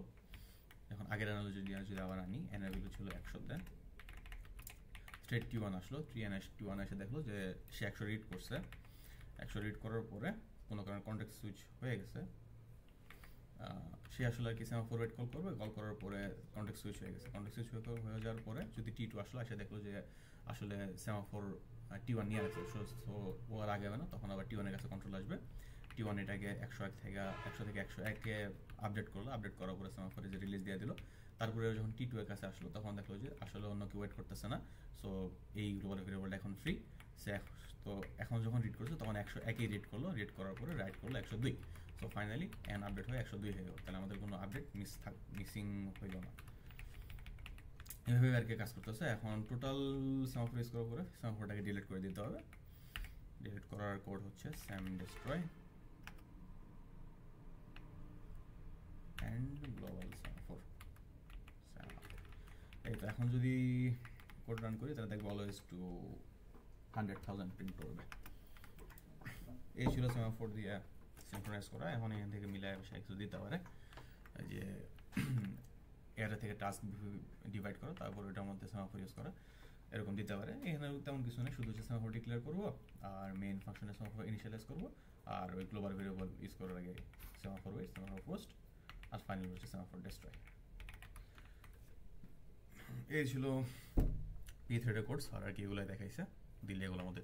এখন আগের অ্যানালজি যদি আবার আনি, এন এর ভ্যালু ছিল 100, দেন থ্রেড T1 আসলো, T1 এসে দেখলো যে সে 100 রিড করছে। 100 রিড করার পরে কোনো কারণে কন্টেক্সট সুইচ হয়ে গেছে, সে আসলে আর কি সেমাফোর ওয়েট কল করবে, কল করার পরে কন্টেক্সট সুইচ হয়ে গেছে। কন্টেক্সট সুইচ হয়ে যাওয়ার পরে যদি T2 আসলো, এসে দেখলো যে আসলে সেমাফোর T1 নিয়ে রাখছে, সো ও আর আগে হবে না, তখন আবার T1 এর কাছে কন্ট্রোল আসবে। T1 এটাকে 100 থেকে 101-এ আপডেট করলো, আপডেট করার পরে সেমাফোরে যে রিলিজ দিয়ে দিল। তারপরে যখন T2 এর কাছে আসলো, তখন দেখলো যে আসলে অন্য কেউ ওয়েট করতেছে না, সো এই গ্লোবাল ভেরিয়েবলটা এখন ফ্রি। তো এখন যখন রিড করছে তখন 101-ই রিড করলো, রিড করার পরে রাইট করলো 102। সো ফাইনালি এন আপডেট হয়ে 102 হয়ে গেল, তাহলে আমাদের কোনো আপডেট মিসিং হইল না। এভাবে আর কি কাজ করতেছে। এখন টোটাল সেমাফোর ইউজ করার পরে সেমাফোরটাকে ডিলিট করে দিতে হবে। ডিলিট করার কোড হচ্ছে sem destroy and global semaphore. এই তো এখন যদি কোড রান করি তাহলে দেখবো অলওয়েজ টু 100,000 প্রিন্ট করবে। এই ছিল সেমাফোর দিয়ে সিনক্রোনাইজ করা। এখন এখান থেকে মিলায় বসে কিছু দিতে পারে, যে এর থেকে টাস্ক ডিভাইড করা, তারপর ওটার মধ্যে সেমাফোর ইউজ করা, এরকম দিতে পারে। এখানে তেমন কিছু নেই, শুধু হচ্ছে সেমাফোর ডিক্লেয়ার করবো আর মেইন ফাংশনে সেমাফোর ইনিশিয়ালাইজ করবো, আর ওই গ্লোবাল ভেরিয়েবল ইউজ করার আগে সেমাফোর ওয়েট, সেমাফোর পোস্ট, আর ফাইনাল হচ্ছে সেমাফোর ডেস্ট্রয়। এই ছিল পি থ্রেডের কোডস, আর কি এগুলো দেখাইছে, দিলে এগুলোর মধ্যে